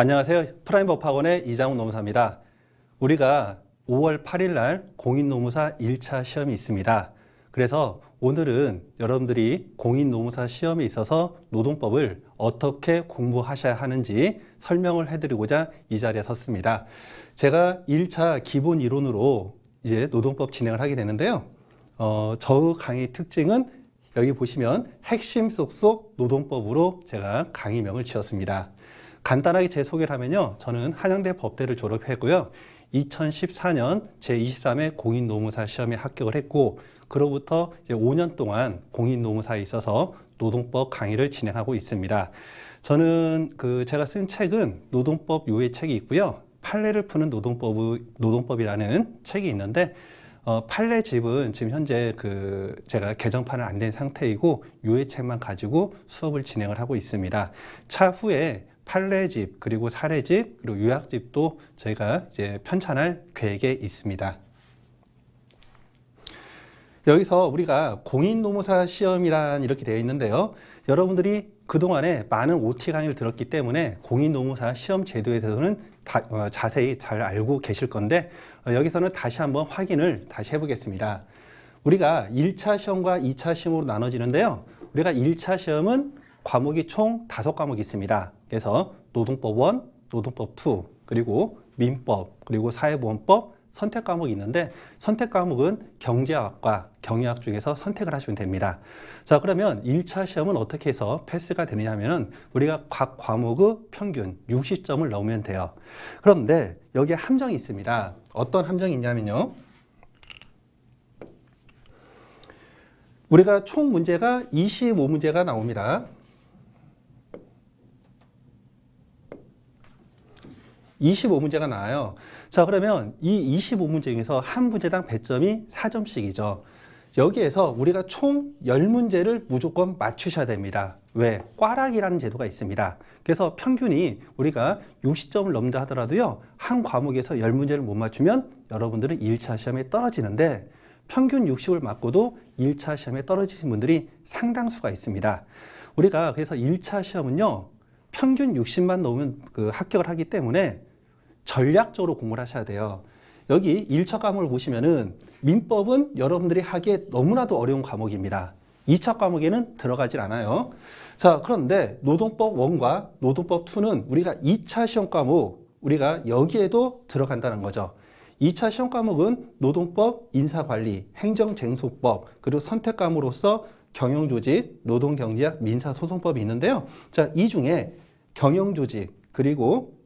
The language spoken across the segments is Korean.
안녕하세요. 프라임법학원의 이장훈 노무사입니다. 우리가 5월 8일 날 공인노무사 1차 시험이 있습니다. 그래서 오늘은 여러분들이 공인노무사 시험에 있어서 노동법을 어떻게 공부하셔야 하는지 설명을 해드리고자 이 자리에 섰습니다. 제가 1차 기본 이론으로 이제 노동법 진행을 하게 되는데요. 저 강의 특징은 여기 보시면 핵심 쏙쏙 노동법으로 제가 강의명을 지었습니다. 간단하게 제 소개를 하면요. 저는 한양대 법대를 졸업했고요. 2014년 제23회 공인노무사 시험에 합격을 했고, 그로부터 이제 5년 동안 공인노무사에 있어서 노동법 강의를 진행하고 있습니다. 저는 제가 쓴 책은 노동법 요약책이 있고요. 판례를 푸는 노동법이라는 책이 있는데, 판례집은 지금 현재 제가 개정판은 안 된 상태이고 요약책만 가지고 수업을 진행을 하고 있습니다. 차후에 판례집, 그리고 사례집, 그리고 요약집도 저희가 이제 편찬할 계획에 있습니다. 여기서 우리가 공인노무사 시험이란 이렇게 되어 있는데요. 여러분들이 그동안에 많은 OT 강의를 들었기 때문에 공인노무사 시험 제도에 대해서는 자세히 잘 알고 계실 건데, 여기서는 다시 한번 확인을 다시 해보겠습니다. 우리가 1차 시험과 2차 시험으로 나눠지는데요. 우리가 1차 시험은 과목이 총 5과목이 있습니다. 그래서 노동법 1, 노동법 2, 그리고 민법, 그리고 사회보험법, 선택 과목이 있는데, 선택 과목은 경제학과 경영학 중에서 선택을 하시면 됩니다. 자, 그러면 1차 시험은 어떻게 해서 패스가 되느냐 하면은 우리가 각 과목의 평균 60점을 넣으면 돼요. 그런데 여기에 함정이 있습니다. 어떤 함정이 있냐면요. 우리가 총 문제가 25문제가 나옵니다. 25문제가 나와요. 자, 그러면 이 25문제 중에서 한 문제당 배점이 4점씩이죠. 여기에서 우리가 총 10문제를 무조건 맞추셔야 됩니다. 왜? 꽈락이라는 제도가 있습니다. 그래서 평균이 우리가 60점을 넘는다 하더라도요, 한 과목에서 10문제를 못 맞추면 여러분들은 1차 시험에 떨어지는데, 평균 60을 맞고도 1차 시험에 떨어지신 분들이 상당수가 있습니다. 우리가 그래서 1차 시험은요, 평균 60만 넘으면 합격을 하기 때문에 전략적으로 공부를 하셔야 돼요. 여기 1차 과목을 보시면은 민법은 여러분들이 하기에 너무나도 어려운 과목입니다. 2차 과목에는 들어가질 않아요. 자, 그런데 노동법 1과 노동법 2는 우리가 2차 시험 과목, 우리가 여기에도 들어간다는 거죠. 2차 시험 과목은 노동법, 인사관리, 행정쟁소법, 그리고 선택 과목으로서 경영조직, 노동경제학, 민사소송법이 있는데요. 자, 이 중에 경영조직, 그리고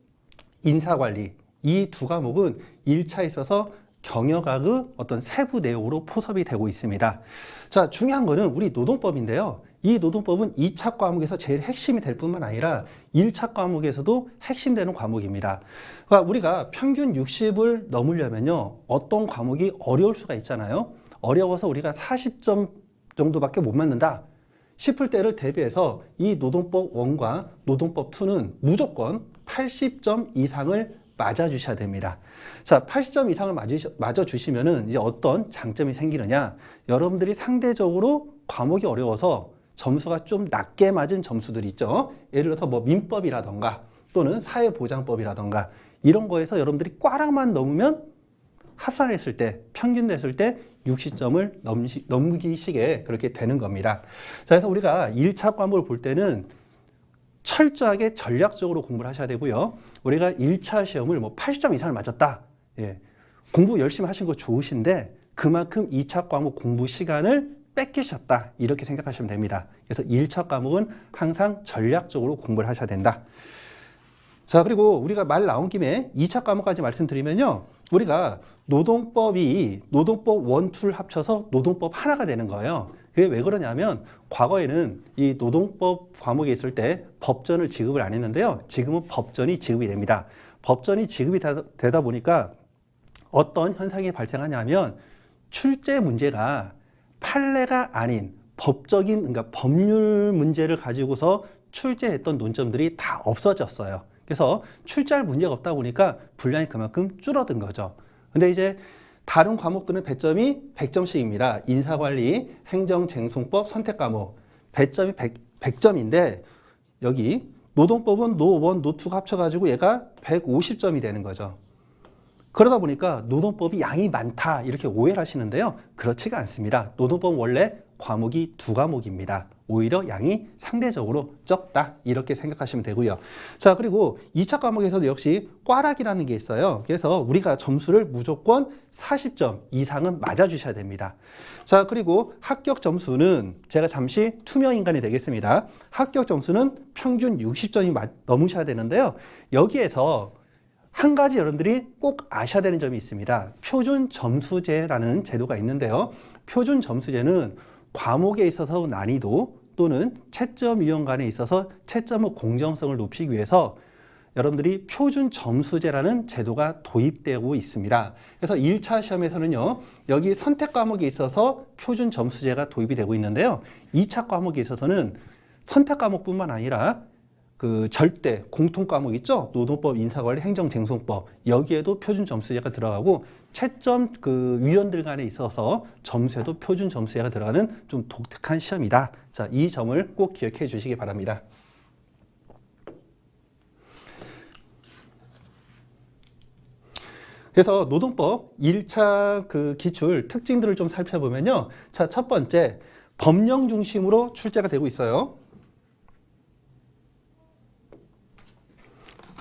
인사관리, 이 두 과목은 1차에 있어서 경영학의 어떤 세부 내용으로 포섭이 되고 있습니다. 자, 중요한 거는 우리 노동법인데요. 이 노동법은 2차 과목에서 제일 핵심이 될 뿐만 아니라 1차 과목에서도 핵심되는 과목입니다. 그러니까 우리가 평균 60을 넘으려면요, 어떤 과목이 어려울 수가 있잖아요. 어려워서 우리가 40점 정도밖에 못 맞는다 싶을 때를 대비해서 이 노동법 1과 노동법 2는 무조건 80점 이상을 맞아주셔야 됩니다. 자, 80점 이상을 맞아주시면은 이제 어떤 장점이 생기느냐. 여러분들이 상대적으로 과목이 어려워서 점수가 좀 낮게 맞은 점수들이 있죠. 예를 들어서 뭐 민법이라던가 또는 사회보장법이라던가 이런 거에서 여러분들이 꽈락만 넘으면 합산했을 때, 평균 됐을 때 60점을 넘기시게 그렇게 되는 겁니다. 자, 그래서 우리가 1차 과목을 볼 때는 철저하게 전략적으로 공부를 하셔야 되고요. 우리가 1차 시험을 뭐 80점 이상을 맞았다. 예. 공부 열심히 하신 거 좋으신데 그만큼 2차 과목 공부 시간을 뺏기셨다. 이렇게 생각하시면 됩니다. 그래서 1차 과목은 항상 전략적으로 공부를 하셔야 된다. 자, 그리고 우리가 말 나온 김에 2차 과목까지 말씀드리면요. 우리가 노동법 1, 2를 합쳐서 노동법 하나가 되는 거예요. 그게 왜 그러냐면 과거에는 이 노동법 과목에 있을 때 법전을 지급을 안 했는데요. 지금은 법전이 지급이 됩니다. 법전이 지급이 되다 보니까 어떤 현상이 발생하냐면 출제 문제가 판례가 아닌 법적인, 그러니까 법률 문제를 가지고서 출제했던 논점들이 다 없어졌어요. 그래서 출제할 문제가 없다 보니까 분량이 그만큼 줄어든 거죠. 근데 이제 다른 과목들은 배점이 100점씩입니다. 인사관리, 행정쟁송법, 선택과목. 배점이 100점인데 여기 노동법은 노1, 노2가 합쳐가지고 얘가 150점이 되는 거죠. 그러다 보니까 노동법이 양이 많다 이렇게 오해를 하시는데요. 그렇지가 않습니다. 노동법은 원래 과목이 2과목입니다. 오히려 양이 상대적으로 적다 이렇게 생각하시면 되고요. 자, 그리고 2차 과목에서도 역시 꽈락이라는 게 있어요. 그래서 우리가 점수를 무조건 40점 이상은 맞아주셔야 됩니다. 자, 그리고 합격 점수는 제가 잠시 투명 인간이 되겠습니다. 합격 점수는 평균 60점이 넘으셔야 되는데요. 여기에서 한 가지 여러분들이 꼭 아셔야 되는 점이 있습니다. 표준 점수제라는 제도가 있는데요. 표준 점수제는 과목에 있어서 난이도 또는 채점 위원간에 있어서 채점의 공정성을 높이기 위해서 여러분들이 표준 점수제라는 제도가 도입되고 있습니다. 그래서 1차 시험에서는요, 여기 선택 과목에 있어서 표준 점수제가 도입이 되고 있는데요. 2차 과목에 있어서는 선택 과목뿐만 아니라 그 절대 공통 과목 있죠? 노동법, 인사관리, 행정쟁송법 여기에도 표준 점수제가 들어가고 채점 그 위원들 간에 있어서 점수에도 표준 점수제가 들어가는 좀 독특한 시험이다. 자, 이 점을 꼭 기억해 주시기 바랍니다. 그래서 노동법 1차 그 기출 특징들을 좀 살펴보면요. 자, 첫 번째 법령 중심으로 출제가 되고 있어요.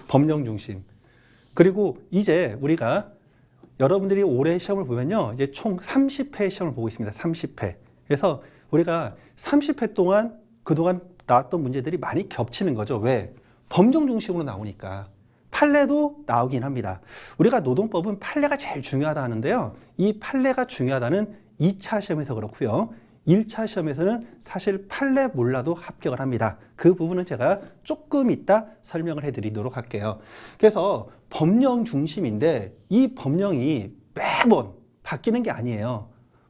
법령 중심. 그리고 이제 우리가 여러분들이 올해 시험을 보면요. 이제 총 30회 시험을 보고 있습니다. 30회. 그래서 우리가 30회 동안 그동안 나왔던 문제들이 많이 겹치는 거죠. 왜? 법령 중심으로 나오니까. 판례도 나오긴 합니다. 우리가 노동법은 판례가 제일 중요하다 하는데요. 이 판례가 중요하다는 2차 시험에서 그렇고요. 1차 시험에서는 사실 판례 몰라도 합격을 합니다. 그 부분은 제가 조금 이따 설명을 해드리도록 할게요. 그래서 법령 중심인데 이 법령이 매번 바뀌는 게 아니에요.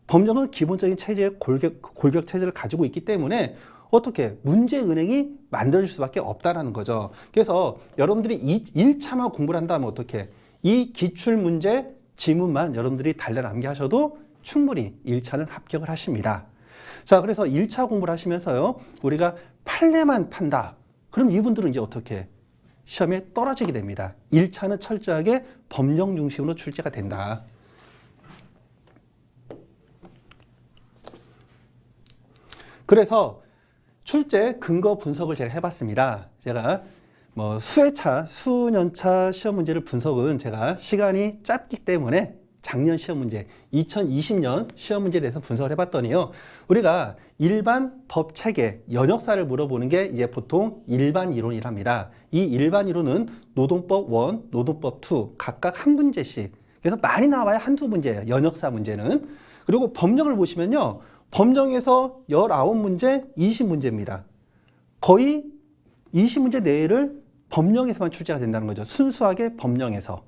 법령은 기본적인 체제의 골격 체제를 가지고 있기 때문에 어떻게 문제은행이 만들어질 수밖에 없다는 거죠. 그래서 여러분들이 1차만 공부를 한다면 어떻게 이 기출문제 지문만 여러분들이 달달남게 하셔도 충분히 1차는 합격을 하십니다. 자, 그래서 1차 공부를 하시면서요, 우리가 판례만 판다. 그럼 이분들은 이제 어떻게? 시험에 떨어지게 됩니다. 1차는 철저하게 법령 중심으로 출제가 된다. 그래서 출제 근거 분석을 제가 해봤습니다. 제가 뭐 수회차, 수년차 시험 문제를 분석은 제가 시간이 짧기 때문에 작년 시험 문제, 2020년 시험 문제에 대해서 분석을 해봤더니요. 우리가 일반 법 체계, 연역사를 물어보는 게 이제 보통 일반 이론이랍니다. 이 일반 이론은 노동법 1, 노동법 2 각각 한 문제씩. 그래서 많이 나와야 한두 문제예요. 연역사 문제는. 그리고 법령을 보시면요. 법령에서 19문제, 20문제입니다. 거의 20문제 내외를 법령에서만 출제가 된다는 거죠. 순수하게 법령에서.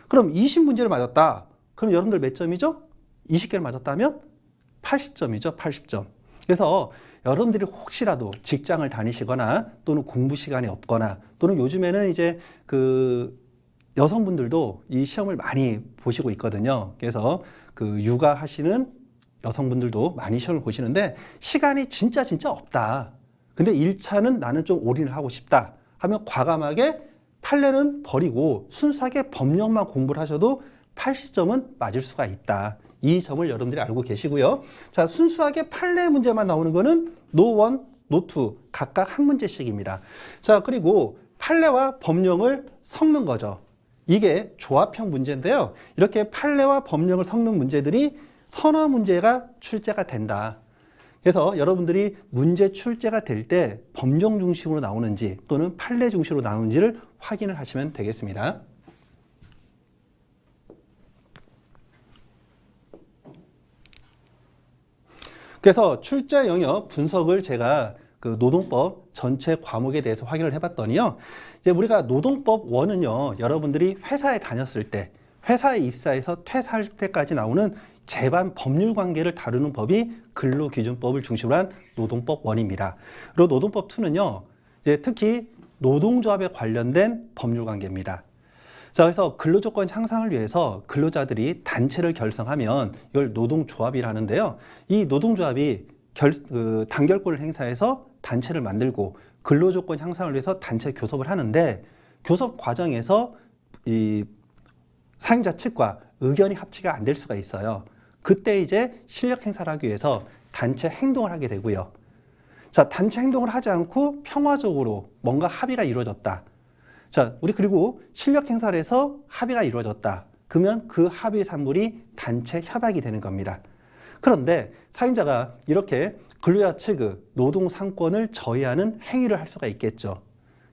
그럼 20문제를 맞았다. 그럼 여러분들 몇 점이죠? 20개를 맞았다면 80점이죠. 80점. 그래서 여러분들이 혹시라도 직장을 다니시거나 또는 공부 시간이 없거나 또는 요즘에는 이제 그 여성분들도 이 시험을 많이 보시고 있거든요. 그래서 그 육아하시는 여성분들도 많이 시험을 보시는데 시간이 진짜 없다. 근데 1차는 나는 좀 올인을 하고 싶다 하면 과감하게 판례는 버리고 순수하게 법령만 공부를 하셔도 80점은 맞을 수가 있다. 이 점을 여러분들이 알고 계시고요. 자, 순수하게 판례 문제만 나오는 거는 노1, 노2 각각 한 문제씩입니다. 자, 그리고 판례와 법령을 섞는 거죠. 이게 조합형 문제인데요. 이렇게 판례와 법령을 섞는 문제들이 서너 문제가 출제가 된다. 그래서 여러분들이 문제 출제가 될 때 법령 중심으로 나오는지 또는 판례 중심으로 나오는지를 확인을 하시면 되겠습니다. 그래서 출제 영역 분석을 제가 그 노동법 전체 과목에 대해서 확인을 해봤더니요. 이제 우리가 노동법 1은요, 여러분들이 회사에 다녔을 때, 회사에 입사해서 퇴사할 때까지 나오는 제반 법률 관계를 다루는 법이 근로기준법을 중심으로 한 노동법 1입니다. 그리고 노동법 2는요, 이제 특히 노동조합에 관련된 법률 관계입니다. 자, 그래서 근로조건 향상을 위해서 근로자들이 단체를 결성하면 이걸 노동조합이라는데요. 이 노동조합이 단결권을 행사해서 단체를 만들고 근로조건 향상을 위해서 단체 교섭을 하는데 교섭 과정에서 이 사용자 측과 의견이 합치가 안 될 수가 있어요. 그때 이제 실력 행사를 하기 위해서 단체 행동을 하게 되고요. 자, 단체 행동을 하지 않고 평화적으로 뭔가 합의가 이루어졌다. 자, 우리 그리고 실력 행사를 해서 합의가 이루어졌다. 그러면 그 합의 산물이 단체 협약이 되는 겁니다. 그런데 사용자가 이렇게 근로자 측의 노동 상권을 저해하는 행위를 할 수가 있겠죠.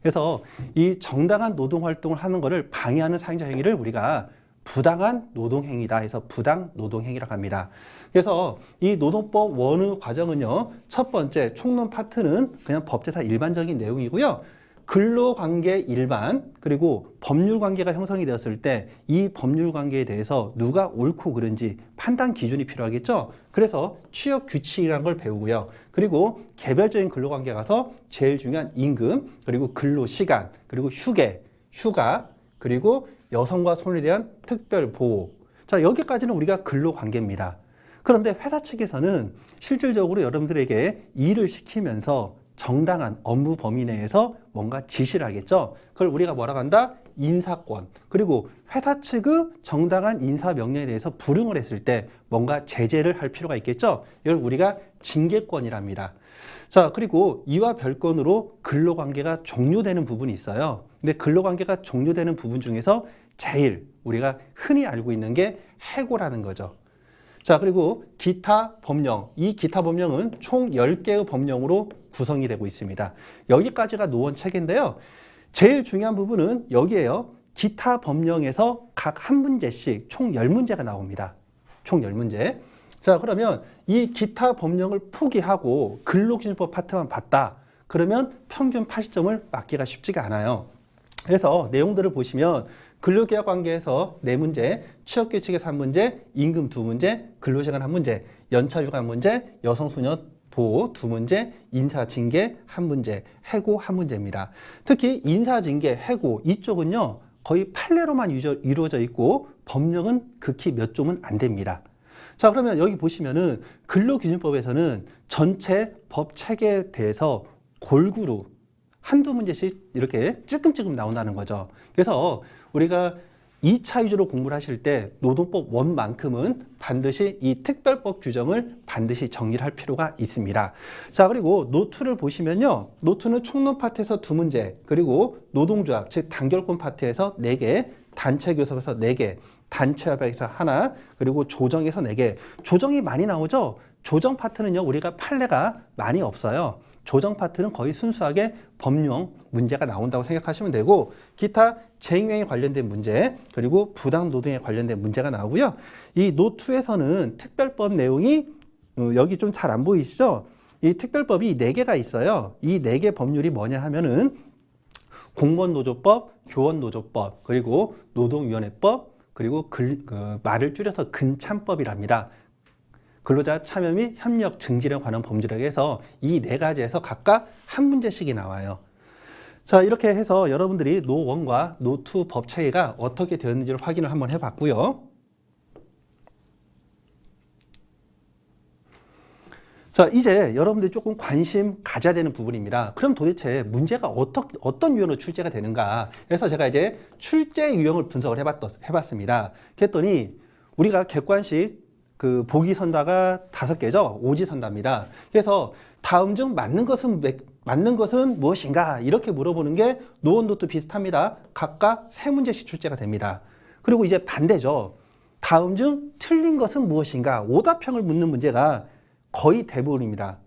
그래서 이 정당한 노동 활동을 하는 것을 방해하는 사용자 행위를 우리가 부당한 노동행위다 해서 부당 노동행위라고 합니다. 그래서 이 노동법 원의 과정은요, 첫 번째 총론 파트는 그냥 법제사 일반적인 내용이고요. 근로관계 일반 그리고 법률관계가 형성이 되었을 때 이 법률관계에 대해서 누가 옳고 그른지 판단 기준이 필요하겠죠. 그래서 취업 규칙이라는 걸 배우고요. 그리고 개별적인 근로관계에 가서 제일 중요한 임금, 그리고 근로시간, 그리고 휴가, 그리고 여성과 소년에 대한 특별 보호. 자, 여기까지는 우리가 근로관계입니다. 그런데 회사 측에서는 실질적으로 여러분들에게 일을 시키면서 정당한 업무 범위 내에서 뭔가 지시를 하겠죠. 그걸 우리가 뭐라고 한다? 인사권. 그리고 회사 측의 정당한 인사 명령에 대해서 불응을 했을 때 뭔가 제재를 할 필요가 있겠죠. 이걸 우리가 징계권이랍니다. 자, 그리고 이와 별건으로 근로관계가 종료되는 부분이 있어요. 근데 근로관계가 종료되는 부분 중에서 제일 우리가 흔히 알고 있는 게 해고라는 거죠. 자, 그리고 기타 법령. 이 기타 법령은 총 10개의 법령으로 구성이 되고 있습니다. 여기까지가 노원 체계인데요. 제일 중요한 부분은 여기에요. 기타 법령에서 각 한 문제씩 총 10문제가 나옵니다. 총 10문제. 자, 그러면 이 기타 법령을 포기하고 근로기준법 파트만 봤다. 그러면 평균 80점을 맞기가 쉽지가 않아요. 그래서 내용들을 보시면 근로계약 관계에서 4문제, 취업규칙에서 1문제, 임금 2문제, 근로시간 1문제, 연차휴가 1문제, 여성소년 보호 2문제, 인사징계 1문제, 해고 1문제입니다. 특히 인사징계, 해고 이쪽은요 거의 판례로만 이루어져 있고 법령은 극히 몇 조는 안 됩니다. 자, 그러면 여기 보시면은 근로기준법에서는 전체 법 체계에 대해서 골고루 한두 문제씩 이렇게 찔끔찔끔 나온다는 거죠. 그래서 우리가 2차 위주로 공부를 하실 때 노동법 원만큼은 반드시 이 특별법 규정을 반드시 정리를 할 필요가 있습니다. 자, 그리고 노2를 보시면요. 노2는 총론 파트에서 2문제, 그리고 노동조합, 즉 단결권 파트에서 4개, 단체 교섭에서 4개, 단체 협약에서 1, 그리고 조정에서 4개. 조정이 많이 나오죠? 조정 파트는요, 우리가 판례가 많이 없어요. 조정 파트는 거의 순수하게 법령 문제가 나온다고 생각하시면 되고, 기타 재임용에 관련된 문제, 그리고 부당 노동에 관련된 문제가 나오고요. 이 노2에서는 특별법 내용이 여기 좀 잘 안 보이시죠? 이 특별법이 4개가 있어요. 이 4개 법률이 뭐냐 하면은 공무원노조법, 교원노조법, 그리고 노동위원회법, 그리고 말을 줄여서 근참법이랍니다. 근로자 참여 및 협력 증진에 관한 법률에 해서 이 4가지에서 각각 한 문제씩이 나와요. 자, 이렇게 해서 여러분들이 노1과 노2 법 체계가 어떻게 되었는지를 확인을 한번 해봤고요. 자, 이제 여러분들이 조금 관심 가져야 되는 부분입니다. 그럼 도대체 문제가 어떤 유형으로 출제가 되는가? 그래서 제가 이제 출제 유형을 분석을 해봤습니다. 그랬더니 우리가 객관식 보기 선다가 5개죠. 오지선다입니다. 그래서 다음 중 맞는 것은 무엇인가? 이렇게 물어보는 게 노원 노트 비슷합니다. 각각 3문제씩 출제가 됩니다. 그리고 이제 반대죠. 다음 중 틀린 것은 무엇인가? 오답형을 묻는 문제가 거의 대부분입니다.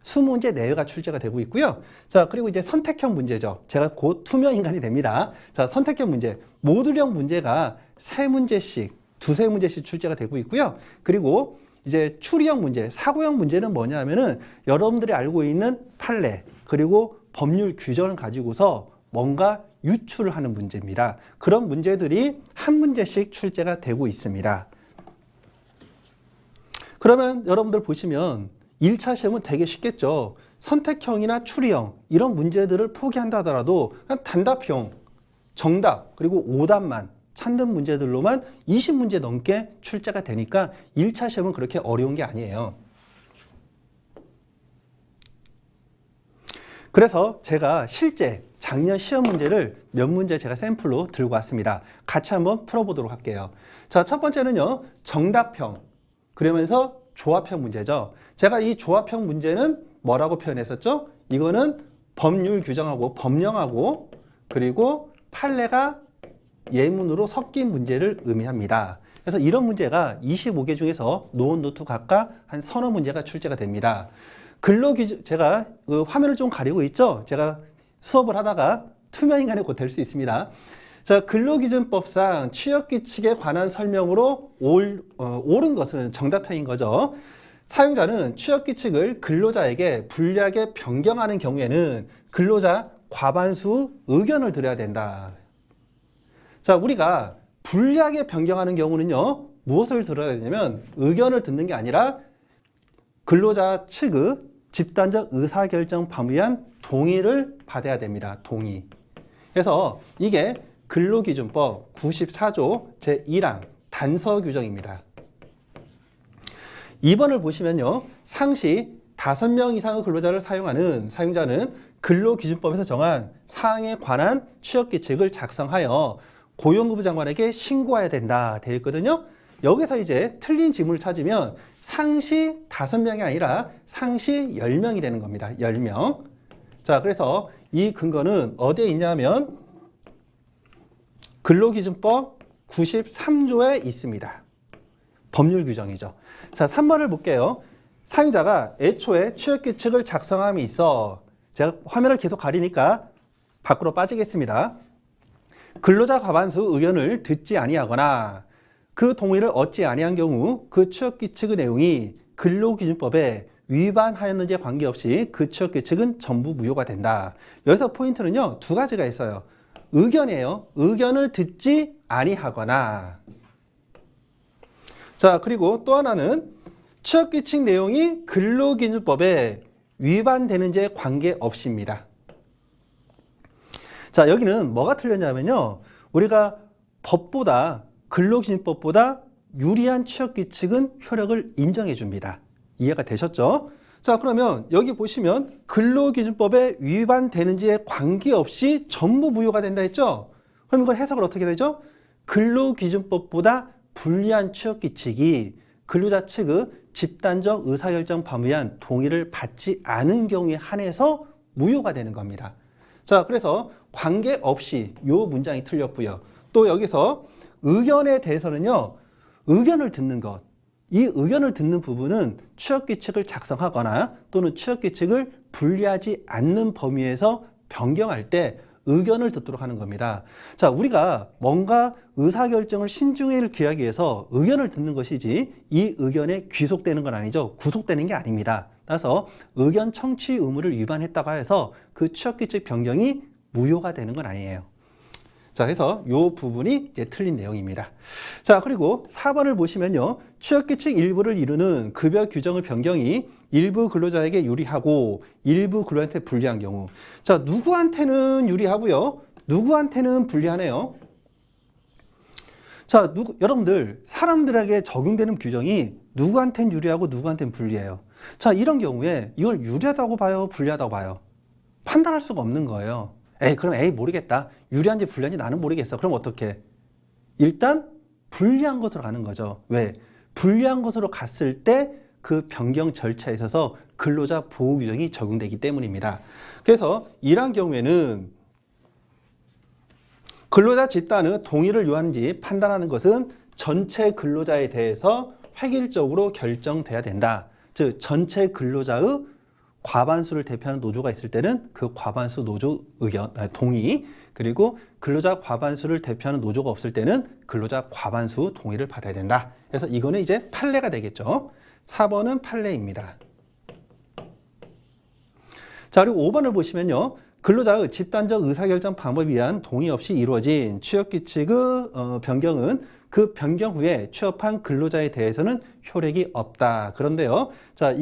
20문제 내외가 출제가 되고 있고요. 자, 그리고 이제 선택형 문제죠. 제가 곧 투명 인간이 됩니다. 자, 선택형 문제. 모듈형 문제가 3문제씩, 2-3문제씩 출제가 되고 있고요. 그리고 이제 추리형 문제, 사고형 문제는 뭐냐 하면은 여러분들이 알고 있는 판례, 그리고 법률 규정을 가지고서 뭔가 유출을 하는 문제입니다. 그런 문제들이 한 문제씩 출제가 되고 있습니다. 그러면 여러분들 보시면 1차 시험은 되게 쉽겠죠. 선택형이나 추리형 이런 문제들을 포기한다 하더라도 그냥 단답형, 정답, 그리고 오답만 찾는 문제들로만 20문제 넘게 출제가 되니까 1차 시험은 그렇게 어려운 게 아니에요. 그래서 제가 실제 작년 시험 문제를 몇 문제 제가 샘플로 들고 왔습니다. 같이 한번 풀어보도록 할게요. 자, 첫 번째는요, 정답형, 그러면서 조합형 문제죠. 제가 이 조합형 문제는 뭐라고 표현했었죠? 이거는 법률 규정하고 법령하고 그리고 판례가 예문으로 섞인 문제를 의미합니다. 그래서 이런 문제가 25개 중에서 노원, 노트 각각 한 서너 문제가 출제가 됩니다. 근로기준, 제가 그 화면을 좀 가리고 있죠? 제가 수업을 하다가 투명인간이 곧 될 수 있습니다. 자, 근로기준법상 취업규칙에 관한 설명으로 옳은 것은 정답형인 거죠. 사용자는 취업규칙을 근로자에게 불리하게 변경하는 경우에는 근로자 과반수 의견을 들어야 된다. 자, 우리가 불리하게 변경하는 경우는요, 무엇을 들어야 되냐면 의견을 듣는 게 아니라 근로자 측의 집단적 의사결정 범위에 의한 동의를 받아야 됩니다. 동의. 그래서 이게 근로기준법 94조 제1항 단서 규정입니다. 2번을 보시면요, 상시 5명 이상의 근로자를 사용하는 사용자는 근로기준법에서 정한 사항에 관한 취업규칙을 작성하여 고용노동부 장관에게 신고해야 된다 되어 있거든요. 여기서 이제 틀린 지문을 찾으면 상시 5명이 아니라 상시 10명이 되는 겁니다. 10명. 자, 그래서 이 근거는 어디에 있냐면 근로기준법 93조에 있습니다. 법률 규정이죠. 자, 3번을 볼게요. 사용자가 애초에 취업규칙을 작성함이 있어. 제가 화면을 계속 가리니까 밖으로 빠지겠습니다. 근로자 과반수 의견을 듣지 아니하거나 그 동의를 얻지 아니한 경우 그 취업규칙의 내용이 근로기준법에 위반하였는지에 관계없이 그 취업규칙은 전부 무효가 된다. 여기서 포인트는요, 2가지가 있어요. 의견이에요. 의견을 듣지 아니하거나. 자, 그리고 또 하나는 취업규칙 내용이 근로기준법에 위반되는지에 관계없이입니다. 자, 여기는 뭐가 틀렸냐면요, 우리가 법보다 근로기준법보다 유리한 취업규칙은 효력을 인정해 줍니다. 이해가 되셨죠? 자, 그러면 여기 보시면 근로기준법에 위반되는지에 관계없이 전부 무효가 된다 했죠? 그럼 이건 해석을 어떻게 되죠? 근로기준법보다 불리한 취업규칙이 근로자 측의 집단적 의사결정 범위에 의한 동의를 받지 않은 경우에 한해서 무효가 되는 겁니다. 자, 그래서 관계없이 이 문장이 틀렸고요. 또 여기서 의견에 대해서는요, 의견을 듣는 것, 이 의견을 듣는 부분은 취업규칙을 작성하거나 또는 취업규칙을 분리하지 않는 범위에서 변경할 때 의견을 듣도록 하는 겁니다. 자, 우리가 뭔가 의사결정을 신중히 기하기 위해서 의견을 듣는 것이지 이 의견에 귀속되는 건 아니죠. 구속되는 게 아닙니다. 따라서 의견 청취 의무를 위반했다고 해서 그 취업규칙 변경이 무효가 되는 건 아니에요. 자, 그래서 이 부분이 이제 틀린 내용입니다. 자, 그리고 4번을 보시면요, 취업규칙 일부를 이루는 급여 규정의 변경이 일부 근로자에게 유리하고 일부 근로자한테 불리한 경우. 자, 누구한테는 유리하고요, 누구한테는 불리하네요. 자, 여러분들 사람들에게 적용되는 규정이 누구한테는 유리하고 누구한테는 불리해요. 자, 이런 경우에 이걸 유리하다고 봐요, 불리하다고 봐요? 판단할 수가 없는 거예요. 그럼 모르겠다. 유리한지 불리한지 나는 모르겠어. 그럼 어떻게? 일단 불리한 것으로 가는 거죠. 왜? 불리한 것으로 갔을 때 그 변경 절차에 있어서 근로자 보호 규정이 적용되기 때문입니다. 그래서 이러한 경우에는 근로자 집단의 동의를 요하는지 판단하는 것은 전체 근로자에 대해서 획일적으로 결정돼야 된다. 즉 전체 근로자의 과반수를 대표하는 노조가 있을 때는 그 과반수 노조 의견, 동의, 그리고 근로자 과반수를 대표하는 노조가 없을 때는 근로자 과반수 동의를 받아야 된다. 그래서 이거는 이제 판례가 되겠죠. 4번은 판례입니다. 자, 그리고 5번을 보시면요, 근로자의 집단적 의사결정 방법에 의한 동의 없이 이루어진 취업규칙의 변경은 그 변경 후에 취업한 근로자에 대해서는 효력이 없다. 그런데요, 자,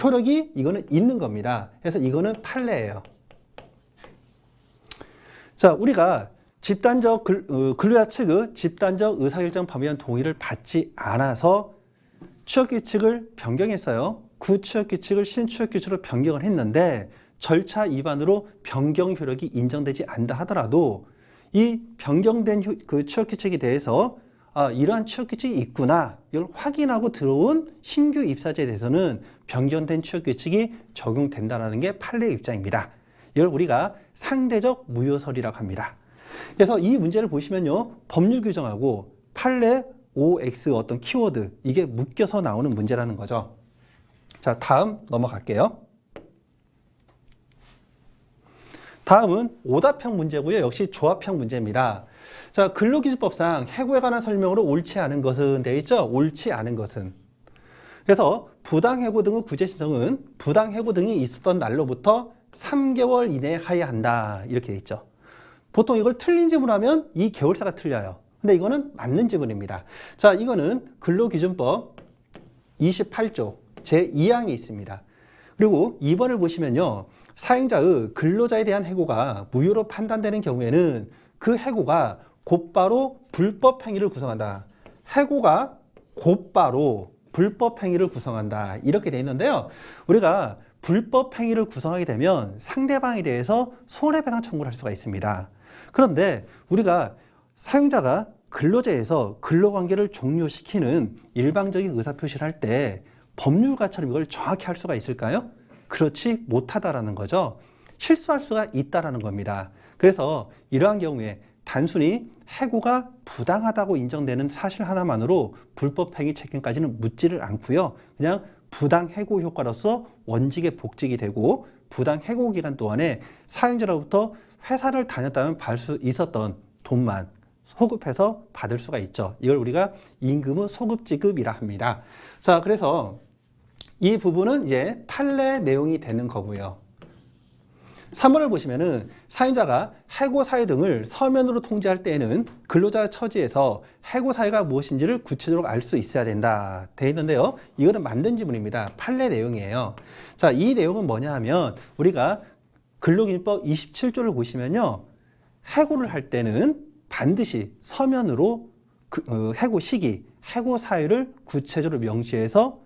효력이 이거는 있는 겁니다. 그래서 이거는 판례예요. 자, 우리가 집단적 근로자 측의 집단적 의사결정 범위에 의한 동의를 받지 않아서 취업규칙을 변경했어요. 그 취업규칙을 신취업규칙으로 변경을 했는데 절차 위반으로 변경 효력이 인정되지 않는다 하더라도 이 변경된 그 취업규칙에 대해서 이러한 취업규칙이 있구나 이걸 확인하고 들어온 신규 입사자에 대해서는 변경된 취업규칙이 적용된다는 게 판례의 입장입니다. 이걸 우리가 상대적 무효설이라고 합니다. 그래서 이 문제를 보시면요, 법률 규정하고 판례 OX 어떤 키워드 이게 묶여서 나오는 문제라는 거죠. 자, 다음 넘어갈게요. 다음은 오답형 문제고요. 역시 조합형 문제입니다. 자, 근로기준법상 해고에 관한 설명으로 옳지 않은 것은 되어 있죠. 옳지 않은 것은. 그래서 부당해고 등의 구제 신청은 부당해고 등이 있었던 날로부터 3개월 이내에 하여야 한다. 이렇게 되어 있죠. 보통 이걸 틀린 지문하면 이 계열사가 틀려요. 근데 이거는 맞는 지문입니다. 자, 이거는 근로기준법 28조 제2항이 있습니다. 그리고 2번을 보시면요. 사용자의 근로자에 대한 해고가 무효로 판단되는 경우에는 그 해고가 곧바로 불법 행위를 구성한다. 해고가 곧바로 불법 행위를 구성한다. 이렇게 돼 있는데요. 우리가 불법 행위를 구성하게 되면 상대방에 대해서 손해배상 청구를 할 수가 있습니다. 그런데 우리가 사용자가 근로자에서 근로관계를 종료시키는 일방적인 의사표시를 할 때 법률가처럼 이걸 정확히 할 수가 있을까요? 그렇지 못하다라는 거죠. 실수할 수가 있다라는 겁니다. 그래서 이러한 경우에 단순히 해고가 부당하다고 인정되는 사실 하나만으로 불법행위 책임까지는 묻지를 않고요. 그냥 부당해고 효과로서 원직에 복직이 되고 부당해고 기간 동안에 사용자로부터 회사를 다녔다면 받을 수 있었던 돈만 소급해서 받을 수가 있죠. 이걸 우리가 임금의 소급지급이라 합니다. 자, 그래서 이 부분은 이제 판례 내용이 되는 거고요. 3번을 보시면은 사용자가 해고 사유 등을 서면으로 통지할 때에는 근로자 처지에서 해고 사유가 무엇인지를 구체적으로 알 수 있어야 된다 되어 있는데요. 이거는 만든 지문입니다. 판례 내용이에요. 자, 이 내용은 뭐냐 하면 우리가 근로기준법 27조를 보시면요. 해고를 할 때는 반드시 서면으로 해고 시기, 해고 사유를 구체적으로 명시해서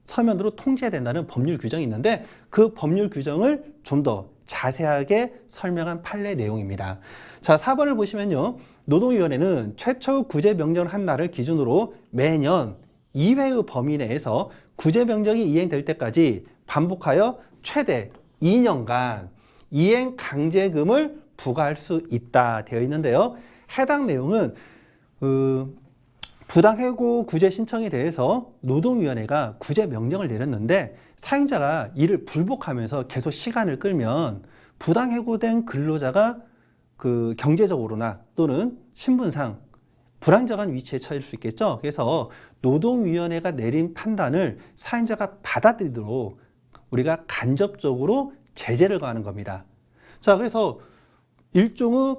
서면으로 통지해야 된다는 법률 규정이 있는데 그 법률 규정을 좀 더 자세하게 설명한 판례 내용입니다. 자, 4번을 보시면요. 노동위원회는 최초 구제 명령을 한 날을 기준으로 매년 2회의 범위 내에서 구제 명령이 이행될 때까지 반복하여 최대 2년간 이행 강제금을 부과할 수 있다 되어 있는데요. 해당 내용은 부당해고 구제 신청에 대해서 노동위원회가 구제 명령을 내렸는데 사용자가 이를 불복하면서 계속 시간을 끌면 부당해고된 근로자가 경제적으로나 또는 신분상 불안정한 위치에 처할 수 있겠죠. 그래서 노동위원회가 내린 판단을 사용자가 받아들이도록 우리가 간접적으로 제재를 가하는 겁니다. 자, 그래서 일종의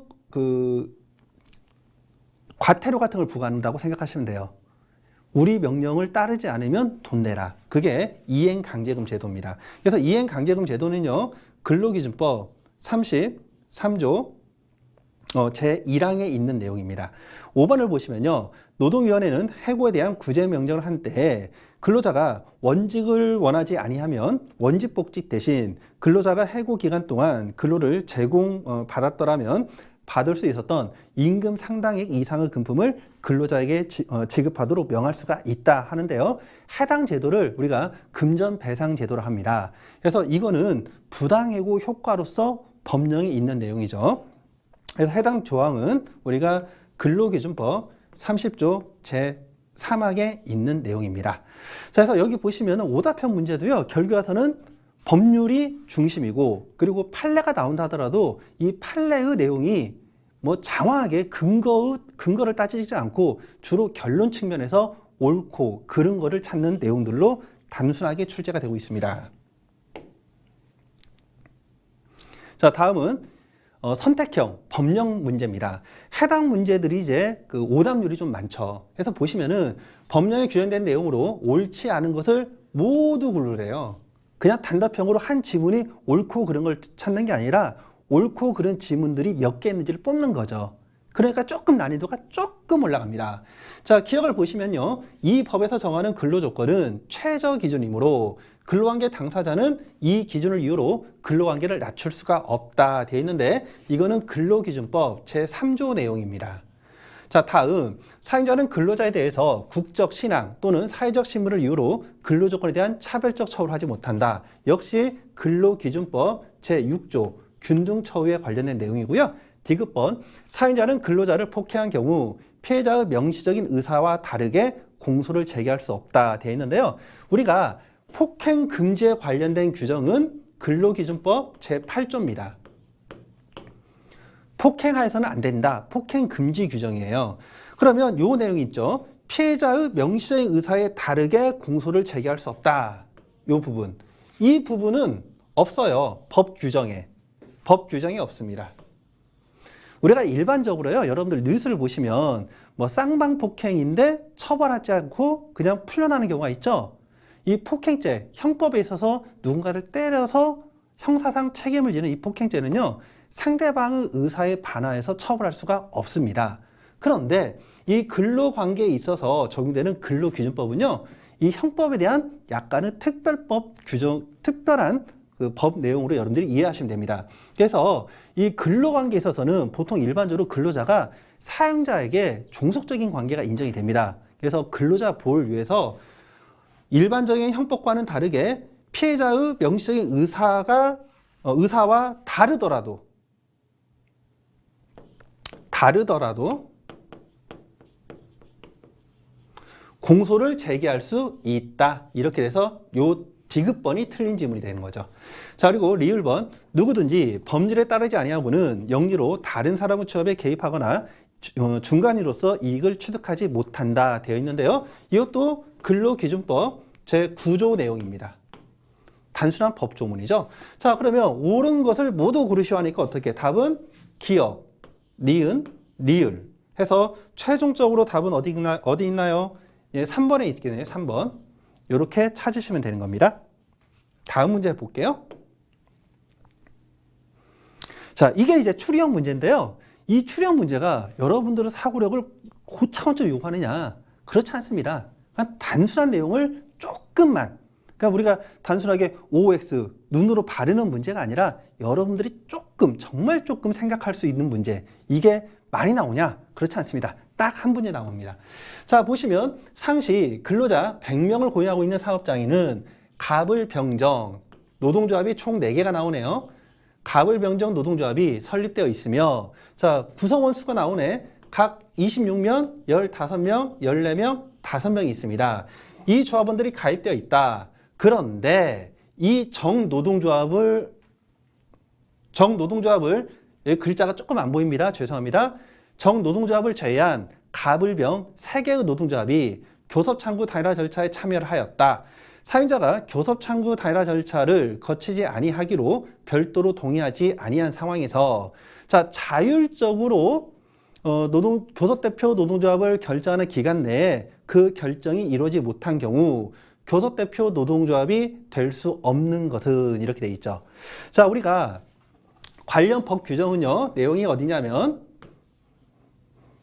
과태료 같은 걸 부과한다고 생각하시면 돼요. 우리 명령을 따르지 않으면 돈 내라. 그게 이행강제금 제도입니다. 그래서 이행강제금 제도는요. 근로기준법 33조 제1항에 있는 내용입니다. 5번을 보시면요. 노동위원회는 해고에 대한 구제 명령을 한 때 근로자가 원직을 원하지 아니하면 원직 복직 대신 근로자가 해고 기간 동안 근로를 제공받았더라면 받을 수 있었던 임금 상당액 이상의 금품을 근로자에게 지급하도록 명할 수가 있다 하는데요. 해당 제도를 우리가 금전배상 제도라 합니다. 그래서 이거는 부당해고 효과로서 법령이 있는 내용이죠. 그래서 해당 조항은 우리가 근로기준법 30조 제3항에 있는 내용입니다. 자, 그래서 여기 보시면 오답형 문제도요. 결과서는 법률이 중심이고 그리고 판례가 나온다 하더라도 이 판례의 내용이 장황하게 근거를 따지지 않고 주로 결론 측면에서 옳고 그른 거를 찾는 내용들로 단순하게 출제가 되고 있습니다. 자, 다음은 선택형 법령 문제입니다. 해당 문제들이 이제 오답률이 좀 많죠. 그래서 보시면은 법령에 규정된 내용으로 옳지 않은 것을 모두 고르래요. 그냥 단답형으로 한 지문이 옳고 그른 걸 찾는 게 아니라 옳고 그른 지문들이 몇 개 있는지를 뽑는 거죠. 그러니까 조금 난이도가 조금 올라갑니다. 자, 기억을 보시면요. 이 법에서 정하는 근로조건은 최저 기준이므로 근로관계 당사자는 이 기준을 이유로 근로관계를 낮출 수가 없다 되어 있는데 이거는 근로기준법 제3조 내용입니다. 자, 다음 사용자는 근로자에 대해서 국적, 신앙 또는 사회적 신분을 이유로 근로조건에 대한 차별적 처우를 하지 못한다. 역시 근로기준법 제6조 균등처우에 관련된 내용이고요. 디귿번 사용자는 근로자를 폭행한 경우 피해자의 명시적인 의사와 다르게 공소를 제기할 수 없다 되어 있는데요. 우리가 폭행 금지에 관련된 규정은 근로기준법 제8조입니다. 폭행하여서는 안 된다. 폭행 금지 규정이에요. 그러면 요 내용이 있죠. 피해자의 명시적인 의사에 다르게 공소를 제기할 수 없다. 요 부분. 이 부분은 없어요. 법 규정에. 법 규정이 없습니다. 우리가 일반적으로요. 여러분들 뉴스를 보시면 뭐 쌍방폭행인데 처벌하지 않고 그냥 풀려나는 경우가 있죠. 이 폭행죄, 형법에 있어서 누군가를 때려서 형사상 책임을 지는 이 폭행죄는요. 상대방의 의사에 반하여서 처벌할 수가 없습니다. 그런데 이 근로관계에 있어서 적용되는 근로기준법은요. 이 형법에 대한 약간의 특별법 규정, 특별한 그 법 내용으로 여러분들이 이해하시면 됩니다. 그래서 이 근로관계에 있어서는 보통 일반적으로 근로자가 사용자에게 종속적인 관계가 인정이 됩니다. 그래서 근로자 보호를 위해서 일반적인 형법과는 다르게 피해자의 명시적인 의사와 다르더라도 공소를 제기할 수 있다. 이렇게 돼서 요 디귿번이 틀린 지문이 되는 거죠. 자, 그리고 리을번 누구든지 법률에 따르지 아니하고는 영리로 다른 사람의 취업에 개입하거나 중간인으로서 이익을 취득하지 못한다 되어 있는데요. 이것도 근로기준법 제9조 내용입니다. 단순한 법조문이죠. 자, 그러면 옳은 것을 모두 고르시오 하니까 어떻게? 답은 기역, 니은, 리을 해서 최종적으로 답은 어디 있나요? 예, 3번에 있겠네요. 3번. 이렇게 찾으시면 되는 겁니다. 다음 문제 볼게요. 자, 이게 이제 추리형 문제인데요. 이 추리형 문제가 여러분들의 사고력을 고차원적으로 요구하느냐? 그렇지 않습니다. 그냥 단순한 내용을 조금만, 그러니까 우리가 단순하게 OX, 눈으로 바르는 문제가 아니라 여러분들이 조금, 정말 조금 생각할 수 있는 문제. 이게 많이 나오냐? 그렇지 않습니다. 딱 한 문제 나옵니다. 자, 보시면 상시 근로자 100명을 고용하고 있는 사업장에는 갑을병정 노동조합이 총 4개가 나오네요. 갑을병정 노동조합이 설립되어 있으며 자, 구성원 수가 나오네. 각 26명, 15명, 14명, 5명이 있습니다. 이 조합원들이 가입되어 있다. 그런데 이 정노동조합을 글자가 조금 안 보입니다. 죄송합니다. 정노동조합을 제외한 갑을병 3개의 노동조합이 교섭창구 단일화 절차에 참여를 하였다. 사용자가 교섭창구 단일화 절차를 거치지 아니하기로 별도로 동의하지 아니한 상황에서 자, 자율적으로 교섭대표 노동조합을 결정하는 기간 내에 그 결정이 이루어지지 못한 경우 교섭대표 노동조합이 될 수 없는 것은 이렇게 돼 있죠. 자, 우리가 관련 법 규정은요. 내용이 어디냐면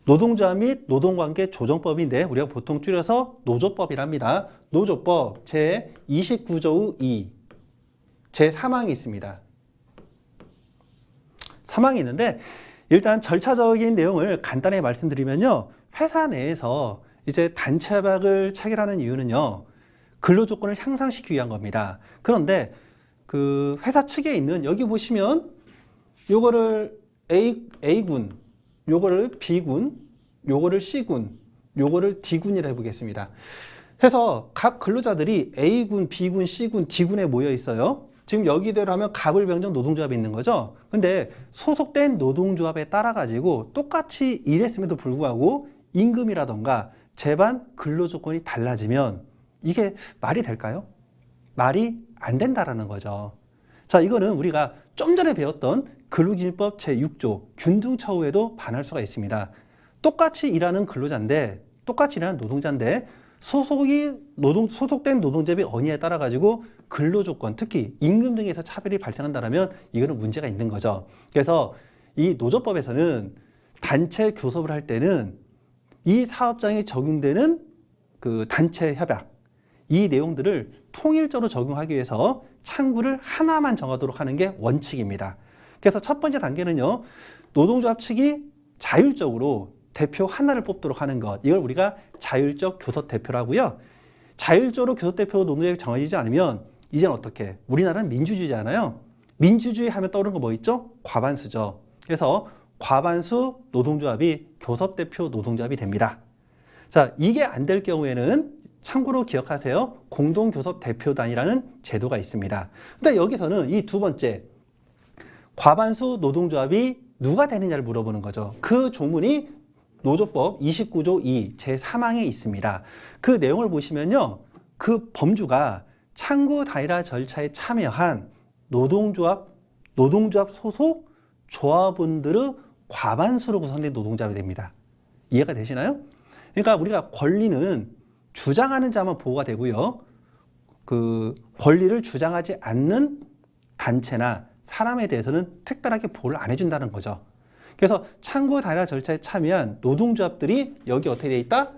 노동조합 및 노동관계 조정법인데 우리가 보통 줄여서 노조법이랍니다. 노조법 제29조의 2 제3항이 있습니다. 3항이 있는데 일단 절차적인 내용을 간단히 말씀드리면요. 회사 내에서 이제 단체 협약을 체결하는 이유는요. 근로조건을 향상시키기 위한 겁니다. 그런데 그 회사 측에 있는 여기 보시면 요거를 A군, 요거를 B군, 요거를 C군, 요거를 D군이라 해보겠습니다. 해서 각 근로자들이 A군, B군, C군, D군에 모여 있어요. 지금 여기대로 하면 갑을병정 노동조합이 있는 거죠. 근데 소속된 노동조합에 따라 가지고 똑같이 일했음에도 불구하고 임금이라던가 제반 근로조건이 달라지면 이게 말이 될까요? 말이 안 된다라는 거죠. 자, 이거는 우리가 좀 전에 배웠던 근로기준법 제6조 균등처우에도 반할 수가 있습니다. 똑같이 일하는 근로자인데, 똑같이 일하는 노동자인데 소속된 노동조합이 어느냐에 따라 가지고 근로조건, 특히 임금 등에서 차별이 발생한다면 이거는 문제가 있는 거죠. 그래서 이 노조법에서는 단체 교섭을 할 때는 이 사업장에 적용되는 그 단체 협약, 이 내용들을 통일적으로 적용하기 위해서 창구를 하나만 정하도록 하는 게 원칙입니다. 그래서 첫 번째 단계는요, 노동조합 측이 자율적으로 대표 하나를 뽑도록 하는 것, 이걸 우리가 자율적 교섭 대표라고 하고요. 자율적으로 교섭 대표 노동조합이 정해지지 않으면 이제는 어떻게? 우리나라는 민주주의잖아요. 민주주의 하면 떠오르는 거 뭐 있죠? 과반수죠. 그래서 과반수 노동조합이 교섭 대표 노동조합이 됩니다. 자, 이게 안 될 경우에는 참고로 기억하세요. 공동교섭 대표단이라는 제도가 있습니다. 근데 여기서는 이 두 번째, 과반수 노동조합이 누가 되느냐를 물어보는 거죠. 그 조문이 노조법 29조 2 제3항에 있습니다. 그 내용을 보시면요, 그 범주가 창구 다이라 절차에 참여한 노동조합 소속 조합원들의 과반수로 구성된 노동조합이 됩니다. 이해가 되시나요? 그러니까 우리가 권리는 주장하는 자만 보호가 되고요, 그 권리를 주장하지 않는 단체나 사람에 대해서는 특별하게 보호를 안 해준다는 거죠. 그래서 창구 다이라 절차에 참여한 노동조합들이 여기 어떻게 돼 있다?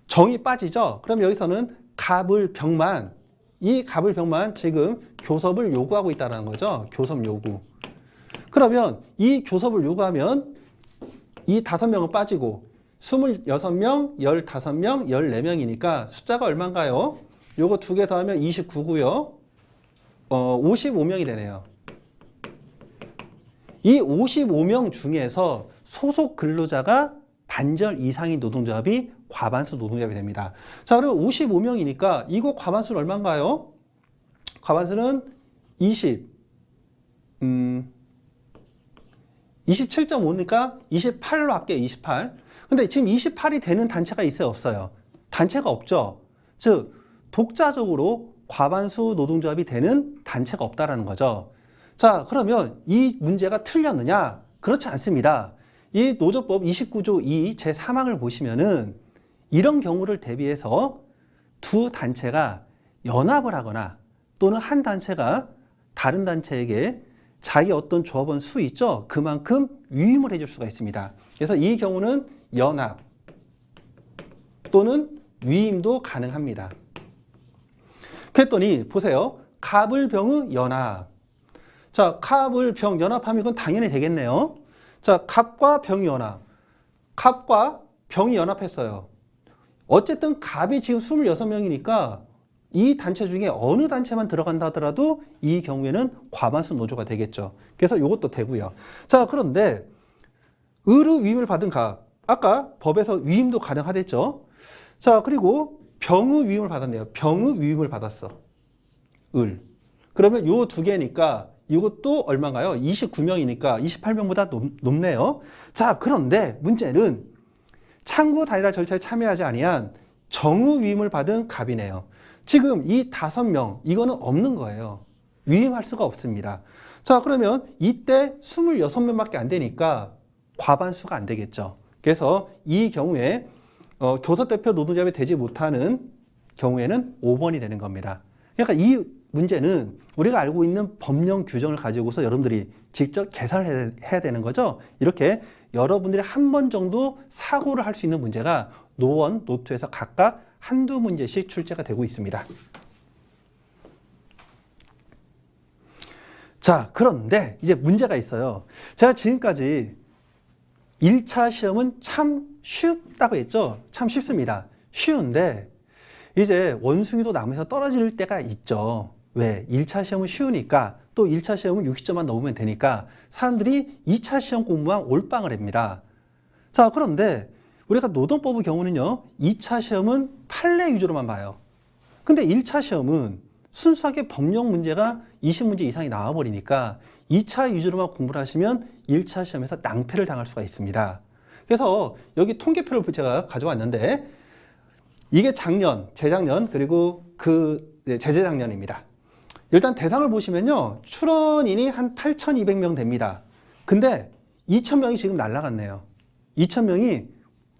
정이 빠지죠. 그럼 여기서는 갑을병만, 이 갑을병만 지금 교섭을 요구하고 있다는 거죠. 교섭 요구. 그러면 이 교섭을 요구하면 이 5명은 빠지고 26명, 15명, 14명이니까 숫자가 얼마인가요? 요거 2개 더하면 29고요. 55명이 되네요. 이 55명 중에서 소속 근로자가 반절 이상인 노동조합이 과반수 노동조합이 됩니다. 자, 그럼 55명이니까 이거 과반수는 얼마인가요? 과반수는 27.5니까 28로 할게요. 28. 근데 지금 28이 되는 단체가 있어요, 없어요? 단체가 없죠. 즉, 독자적으로 과반수 노동조합이 되는 단체가 없다라는 거죠. 자, 그러면 이 문제가 틀렸느냐? 그렇지 않습니다. 이 노조법 29조 2 제3항을 보시면은 이런 경우를 대비해서 두 단체가 연합을 하거나 또는 한 단체가 다른 단체에게 자기 어떤 조합원 수 있죠? 그만큼 위임을 해줄 수가 있습니다. 그래서 이 경우는 연합 또는 위임도 가능합니다. 그랬더니 보세요. 갑을병의 연합. 자, 갑을 병 연합하면 이건 당연히 되겠네요. 자, 갑과 병이 연합. 갑과 병이 연합했어요. 어쨌든 갑이 지금 26명이니까 이 단체 중에 어느 단체만 들어간다 하더라도 이 경우에는 과반수 노조가 되겠죠. 그래서 이것도 되고요. 자, 그런데 을의 위임을 받은 갑. 아까 법에서 위임도 가능하댔죠. 자, 그리고 병의 위임을 받았네요. 병의 위임을 받았어. 을. 그러면 요 두 개니까 이것도 얼마인가요? 29명이니까 28명보다 높네요. 자, 그런데 문제는 창구 다이라 절차에 참여하지 아니한 정의 위임을 받은 갑이네요. 지금 이 5명, 이거는 없는 거예요. 위임할 수가 없습니다. 자, 그러면 이때 26명밖에 안 되니까 과반수가 안 되겠죠. 그래서 이 경우에 교섭대표 노동조합이 되지 못하는 경우에는 5번이 되는 겁니다. 그러니까 이 문제는 우리가 알고 있는 법령 규정을 가지고서 여러분들이 직접 계산을 해야 되는 거죠. 이렇게 여러분들이 한 번 정도 사고를 할 수 있는 문제가 노1, 노2에서 각각 한두 문제씩 출제가 되고 있습니다. 자, 그런데 이제 문제가 있어요. 제가 지금까지 1차 시험은 참 쉽다고 했죠. 참 쉽습니다. 쉬운데 이제 원숭이도 나무에서 떨어질 때가 있죠. 왜? 1차 시험은 쉬우니까 또 1차 시험은 60점만 넘으면 되니까 사람들이 2차 시험 공부만 올빵을 합니다. 자, 그런데 우리가 노동법의 경우는요, 2차 시험은 판례 위주로만 봐요. 근데 1차 시험은 순수하게 법령 문제가 20문제 이상이 나와버리니까 2차 위주로만 공부를 하시면 1차 시험에서 낭패를 당할 수가 있습니다. 그래서 여기 통계표를 제가 가져왔는데 이게 작년, 재작년, 그리고 재재작년입니다. 일단 대상을 보시면요, 출원인이 한 8,200명 됩니다. 근데 2,000명이 지금 날라갔네요. 2,000명이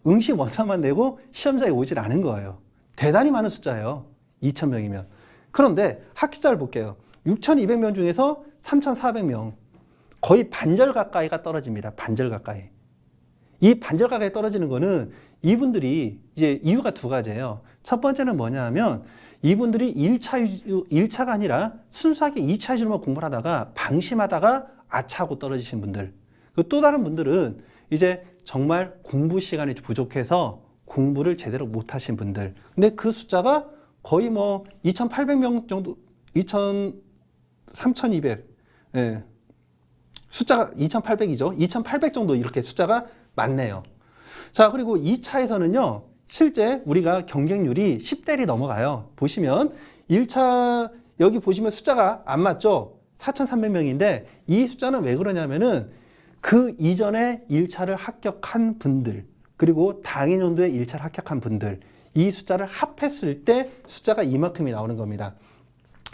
응시 원서만 내고 시험장에 오질 않은 거예요. 대단히 많은 숫자예요. 2,000명이면. 그런데 학습자를 볼게요. 6,200명 중에서 3,400명. 거의 반절 가까이가 떨어집니다. 반절 가까이. 이 반절가까지 떨어지는 거는 이분들이 이제 이유가 두 가지예요. 첫 번째는 뭐냐 하면 이분들이 1차가 아니라 순수하게 2차 위주로만 공부를 하다가 방심하다가 아차하고 떨어지신 분들. 또 다른 분들은 이제 정말 공부 시간이 부족해서 공부를 제대로 못 하신 분들. 근데 그 숫자가 거의 뭐 2,800명 정도, 3,200. 예. 숫자가 2,800이죠. 2,800 정도 이렇게 숫자가 많네요. 자, 그리고 2차에서는요, 실제 우리가 경쟁률이 10대를 넘어가요. 보시면 1차, 여기 보시면 숫자가 안 맞죠? 4,300명인데 이 숫자는 왜 그러냐면은 그 이전에 1차를 합격한 분들, 그리고 당해년도에 1차를 합격한 분들, 이 숫자를 합했을 때 숫자가 이만큼이 나오는 겁니다.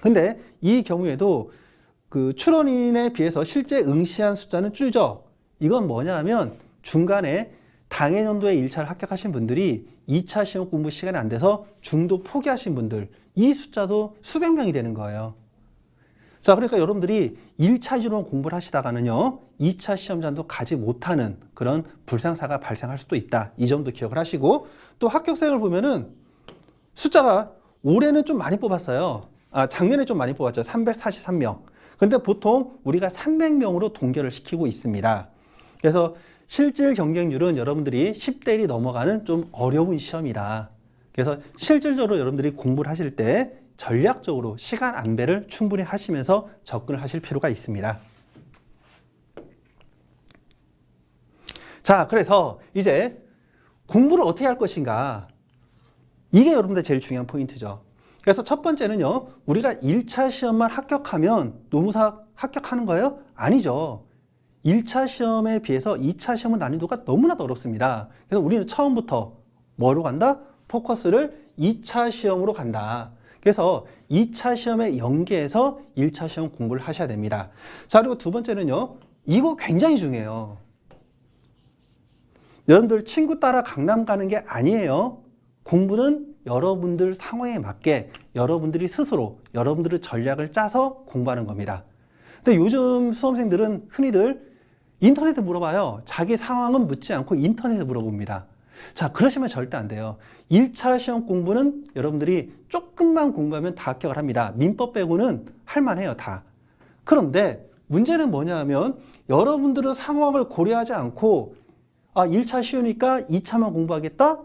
근데 이 경우에도 그 출원인에 비해서 실제 응시한 숫자는 줄죠. 이건 뭐냐 하면 중간에 당해년도에 1차를 합격하신 분들이 2차 시험 공부 시간이 안 돼서 중도 포기하신 분들, 이 숫자도 수백 명이 되는 거예요. 자, 그러니까 여러분들이 1차 위주로만 공부를 하시다가는요, 2차 시험장도 가지 못하는 그런 불상사가 발생할 수도 있다. 이 점도 기억을 하시고, 또 합격생을 보면은 숫자가 올해는 좀 많이 뽑았어요. 작년에 좀 많이 뽑았죠. 343명. 근데 보통 우리가 300명으로 동결을 시키고 있습니다. 그래서 실질 경쟁률은 여러분들이 10대 1이 넘어가는 좀 어려운 시험이다. 그래서 실질적으로 여러분들이 공부를 하실 때 전략적으로 시간 안배를 충분히 하시면서 접근을 하실 필요가 있습니다. 자, 그래서 이제 공부를 어떻게 할 것인가. 이게 여러분들 제일 중요한 포인트죠. 그래서 첫 번째는요, 우리가 1차 시험만 합격하면 노무사 합격하는 거예요? 아니죠. 1차 시험에 비해서 2차 시험은 난이도가 너무나도 어렵습니다. 그래서 우리는 처음부터 뭐로 간다? 포커스를 2차 시험으로 간다. 그래서 2차 시험에 연계해서 1차 시험 공부를 하셔야 됩니다. 자, 그리고 두 번째는요, 이거 굉장히 중요해요. 여러분들 친구 따라 강남 가는 게 아니에요. 공부는 여러분들 상황에 맞게 여러분들이 스스로 여러분들의 전략을 짜서 공부하는 겁니다. 근데 요즘 수험생들은 흔히들 인터넷에 물어봐요. 자기 상황은 묻지 않고 인터넷에 물어봅니다. 자, 그러시면 절대 안 돼요. 1차 시험 공부는 여러분들이 조금만 공부하면 다 합격을 합니다. 민법 빼고는 할만해요, 다. 그런데 문제는 뭐냐 하면 여러분들의 상황을 고려하지 않고 1차 쉬우니까 2차만 공부하겠다?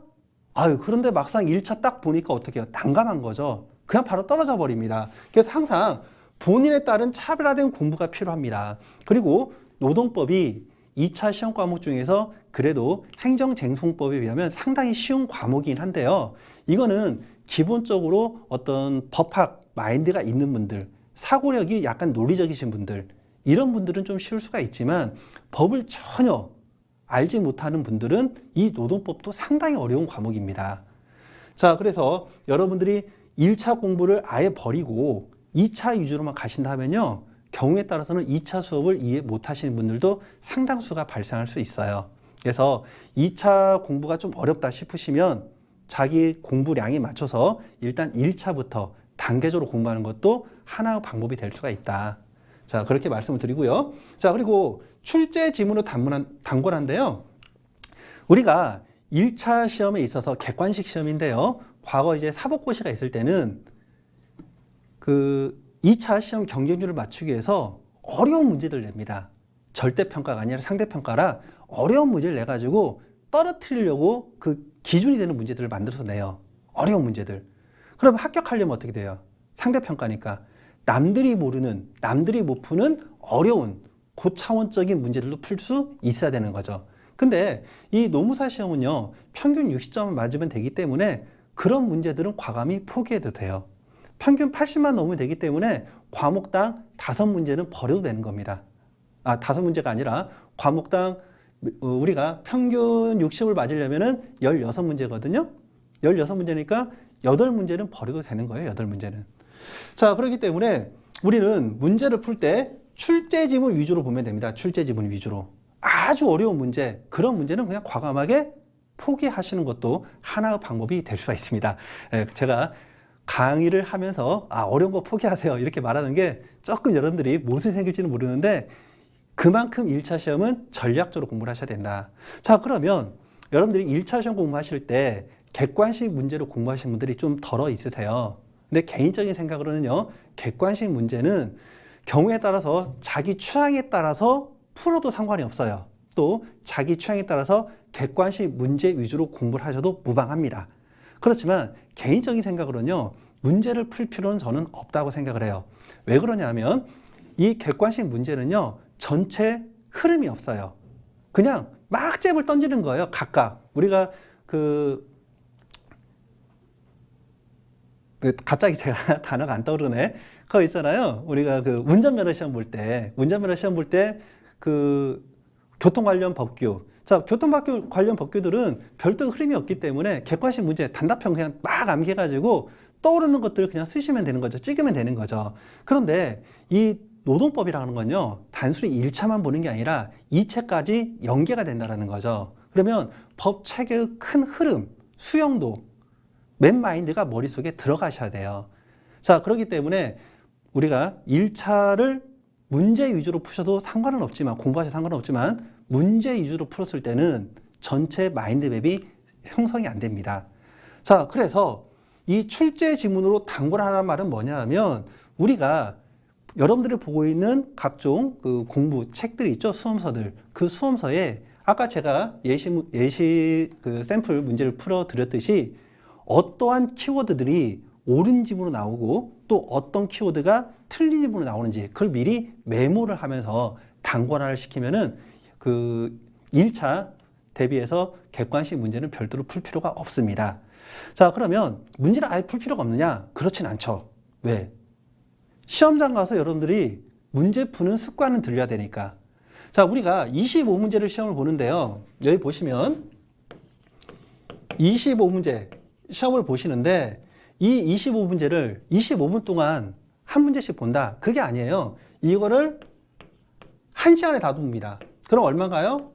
그런데 막상 1차 딱 보니까 어떻게 해요? 난감한 거죠. 그냥 바로 떨어져 버립니다. 그래서 항상 본인에 따른 차별화된 공부가 필요합니다. 그리고 노동법이 2차 시험 과목 중에서 그래도 행정쟁송법에 비하면 상당히 쉬운 과목이긴 한데요. 이거는 기본적으로 어떤 법학 마인드가 있는 분들, 사고력이 약간 논리적이신 분들, 이런 분들은 좀 쉬울 수가 있지만 법을 전혀 알지 못하는 분들은 이 노동법도 상당히 어려운 과목입니다. 자, 그래서 여러분들이 1차 공부를 아예 버리고 2차 위주로만 가신다면요, 경우에 따라서는 2차 수업을 이해 못 하시는 분들도 상당수가 발생할 수 있어요. 그래서 2차 공부가 좀 어렵다 싶으시면 자기 공부량에 맞춰서 일단 1차부터 단계적으로 공부하는 것도 하나의 방법이 될 수가 있다. 자, 그렇게 말씀을 드리고요. 자, 그리고 출제 지문으로 단권한데요. 우리가 1차 시험에 있어서 객관식 시험인데요. 과거 이제 사법고시가 있을 때는 그 2차 시험 경쟁률을 맞추기 위해서 어려운 문제들 냅니다. 절대평가가 아니라 상대평가라 어려운 문제를 내가지고 떨어뜨리려고 그 기준이 되는 문제들을 만들어서 내요. 어려운 문제들. 그럼 합격하려면 어떻게 돼요? 상대평가니까. 남들이 모르는, 남들이 못 푸는 어려운 고차원적인 문제들도 풀 수 있어야 되는 거죠. 근데 이 노무사 시험은요, 평균 60점을 맞으면 되기 때문에 그런 문제들은 과감히 포기해도 돼요. 평균 80만 넘으면 되기 때문에 과목당 5문제는 버려도 되는 겁니다. 5문제가 아니라 과목당 우리가 평균 60을 맞으려면 16문제거든요. 16문제니까 8문제는 버려도 되는 거예요. 8문제는. 자, 그렇기 때문에 우리는 문제를 풀 때 출제 지문 위주로 보면 됩니다. 출제 지문 위주로. 아주 어려운 문제, 그런 문제는 그냥 과감하게 포기하시는 것도 하나의 방법이 될 수가 있습니다. 제가 강의를 하면서 어려운 거 포기하세요 이렇게 말하는 게 조금 여러분들이 무엇이 생길지는 모르는데 그만큼 1차 시험은 전략적으로 공부를 하셔야 된다. 자, 그러면 여러분들이 1차 시험 공부하실 때 객관식 문제로 공부하시는 분들이 좀 덜어 있으세요. 근데 개인적인 생각으로는요, 객관식 문제는 경우에 따라서 자기 취향에 따라서 풀어도 상관이 없어요. 또 자기 취향에 따라서 객관식 문제 위주로 공부를 하셔도 무방합니다. 그렇지만 개인적인 생각으로는요, 문제를 풀 필요는 저는 없다고 생각을 해요. 왜 그러냐면 이 객관식 문제는요, 전체 흐름이 없어요. 그냥 막 잽을 던지는 거예요. 각각. 우리가 갑자기 제가 단어가 안 떠오르네. 그거 있잖아요. 우리가 운전면허 시험 볼 때, 교통 관련 법규. 자, 교통 관련 법규들은 별도 흐름이 없기 때문에 객관식 문제 단답형 그냥 막 암기해가지고 떠오르는 것들을 그냥 쓰시면 되는 거죠. 찍으면 되는 거죠. 그런데 이 노동법이라는 건요, 단순히 1차만 보는 게 아니라 2차까지 연계가 된다는 거죠. 그러면 법 체계의 큰 흐름, 수용도, 맨 마인드가 머릿속에 들어가셔야 돼요. 자, 그렇기 때문에 우리가 1차를 문제 위주로 푸셔도 상관은 없지만, 공부하셔도 상관은 없지만, 문제 위주로 풀었을 때는 전체 마인드맵이 형성이 안 됩니다. 자, 그래서 이 출제 지문으로 단권하라는 말은 뭐냐 하면, 우리가 여러분들이 보고 있는 각종 공부 책들이 있죠. 수험서들. 그 수험서에 아까 제가 예시 샘플 문제를 풀어 드렸듯이 어떠한 키워드들이 옳은 지문으로 나오고 또 어떤 키워드가 틀린 지문으로 나오는지 그걸 미리 메모를 하면서 단권화를 시키면은 1차 대비해서 객관식 문제는 별도로 풀 필요가 없습니다. 자, 그러면 문제를 아예 풀 필요가 없느냐? 그렇진 않죠. 왜? 시험장 가서 여러분들이 문제 푸는 습관은 들려야 되니까. 자, 우리가 25문제를 시험을 보는데요. 여기 보시면 25문제 시험을 보시는데 이 25문제를 25분 동안 한 문제씩 본다. 그게 아니에요. 이거를 1시간에 다 봅니다. 그럼 얼마인가요?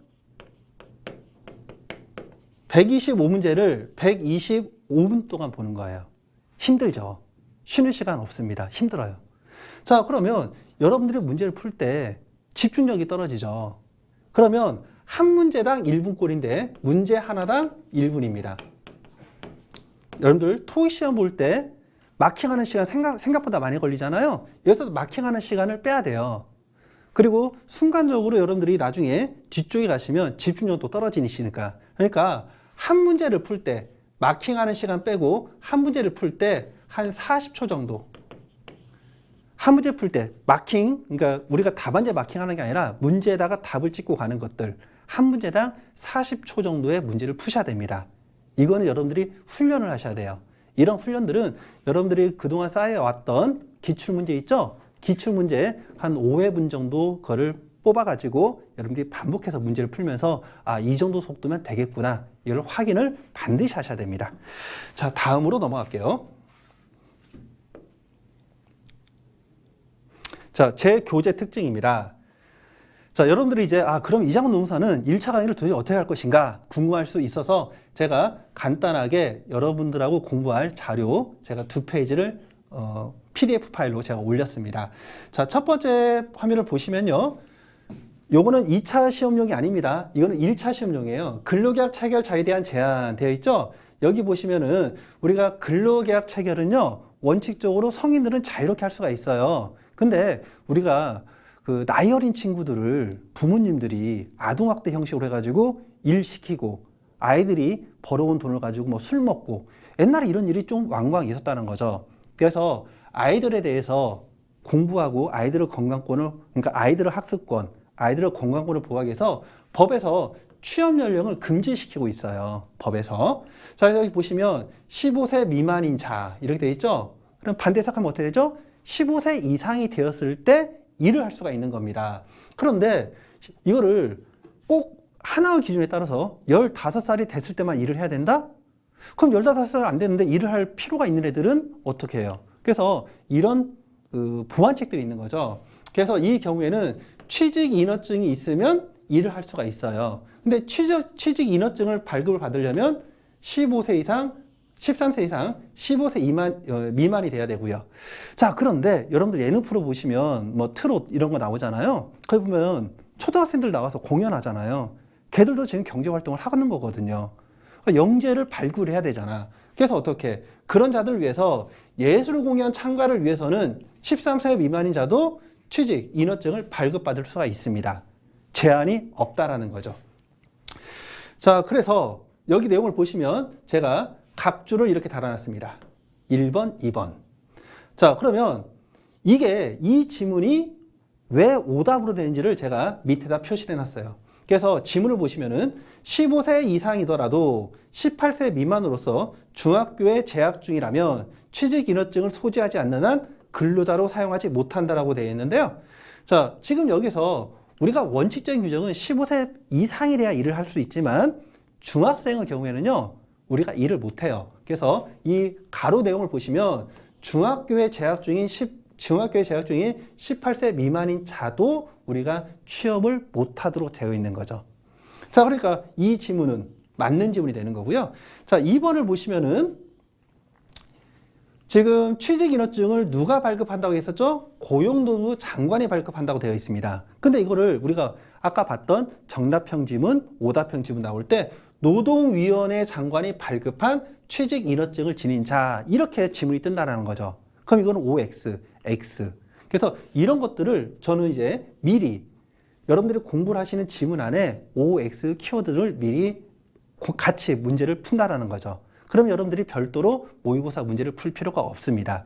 125문제를 125분 동안 보는 거예요. 힘들죠. 쉬는 시간 없습니다. 힘들어요. 자, 그러면 여러분들이 문제를 풀 때 집중력이 떨어지죠. 그러면 한 문제당 1분 꼴인데 문제 하나당 1분입니다. 여러분들 토익 시험 볼 때 마킹하는 시간 생각보다 많이 걸리잖아요. 여기서 마킹하는 시간을 빼야 돼요. 그리고 순간적으로 여러분들이 나중에 뒤쪽에 가시면 집중력도 떨어지시니까. 그러니까 한 문제를 풀 때 마킹하는 시간 빼고 한 문제를 풀 때 한 40초 정도. 한 문제 풀 때 마킹, 그러니까 우리가 답안제 마킹하는 게 아니라 문제에다가 답을 찍고 가는 것들. 한 문제당 40초 정도의 문제를 푸셔야 됩니다. 이거는 여러분들이 훈련을 하셔야 돼요. 이런 훈련들은 여러분들이 그동안 쌓여왔던 기출문제 있죠? 기출문제 한 5회분 정도 거를 뽑아가지고 여러분들이 반복해서 문제를 풀면서 아, 이 정도 속도면 되겠구나. 이걸 확인을 반드시 하셔야 됩니다. 자, 다음으로 넘어갈게요. 자, 제 교재 특징입니다. 자, 여러분들이 이제 그럼 이장원 노무사는 1차 강의를 도대체 어떻게 할 것인가 궁금할 수 있어서 제가 간단하게 여러분들하고 공부할 자료 제가 2페이지를 PDF 파일로 제가 올렸습니다. 자, 첫 번째 화면을 보시면요. 요거는 2차 시험용이 아닙니다. 이거는 1차 시험용이에요. 근로계약 체결 자유에 대한 제한 되어 있죠? 여기 보시면은 우리가 근로계약 체결은요. 원칙적으로 성인들은 자유롭게 할 수가 있어요. 근데 우리가 나이 어린 친구들을 부모님들이 아동학대 형식으로 해가지고 일 시키고 아이들이 벌어온 돈을 가지고 뭐 술 먹고 옛날에 이런 일이 좀 왕왕 있었다는 거죠. 그래서 아이들에 대해서 공부하고 아이들의 건강권을, 그러니까 아이들의 학습권, 아이들의 건강권을 보호하기 위해서 법에서 취업 연령을 금지시키고 있어요. 법에서. 자, 여기 보시면 15세 미만인 자 이렇게 되어 있죠. 그럼 반대 해석하면 어떻게 되죠? 15세 이상이 되었을 때 일을 할 수가 있는 겁니다. 그런데 이거를 꼭 하나의 기준에 따라서 15살이 됐을 때만 일을 해야 된다? 그럼 15살 안 됐는데 일을 할 필요가 있는 애들은 어떻게 해요? 그래서 이런 보완책들이 있는 거죠. 그래서 이 경우에는 취직 인허증이 있으면 일을 할 수가 있어요. 근데 취직 인허증을 발급을 받으려면 15세 이상, 13세 이상, 15세 미만이 돼야 되고요. 자, 그런데 여러분들 예능 프로 보시면 뭐 트롯 이런 거 나오잖아요. 거기 보면 초등학생들 나와서 공연하잖아요. 걔들도 지금 경제활동을 하는 거거든요. 그러니까 영재를 발굴해야 되잖아. 그래서 어떻게 그런 자들을 위해서 예술 공연 참가를 위해서는 13세 미만인 자도 취직 인허증을 발급받을 수가 있습니다. 제한이 없다라는 거죠. 자, 그래서 여기 내용을 보시면 제가 각 줄을 이렇게 달아놨습니다. 1번, 2번. 자, 그러면 이 지문이 왜 오답으로 되는지를 제가 밑에다 표시를 해놨어요. 그래서 지문을 보시면은 15세 이상이더라도 18세 미만으로서 중학교에 재학 중이라면 취직인허증을 소지하지 않는 한 근로자로 사용하지 못한다라고 되어 있는데요. 자, 지금 여기서 우리가 원칙적인 규정은 15세 이상이 돼야 일을 할 수 있지만 중학생의 경우에는요, 우리가 일을 못해요. 그래서 이 가로 내용을 보시면 중학교에 재학 중인 18세 미만인 자도 우리가 취업을 못하도록 되어 있는 거죠. 자, 그러니까 이 지문은 맞는 지문이 되는 거고요. 자, 2번을 보시면은 지금 취직인허증을 누가 발급한다고 했었죠? 고용노동부 장관이 발급한다고 되어 있습니다. 근데 이거를 우리가 아까 봤던 정답형 지문, 오답형 지문 나올 때 노동위원회 장관이 발급한 취직인허증을 지닌 자, 이렇게 지문이 뜬다는 거죠. 그럼 이거는 OX, X. 그래서 이런 것들을 저는 이제 미리 여러분들이 공부를 하시는 지문 안에 OX 키워드를 미리 같이 문제를 푼다라는 거죠. 그럼 여러분들이 별도로 모의고사 문제를 풀 필요가 없습니다.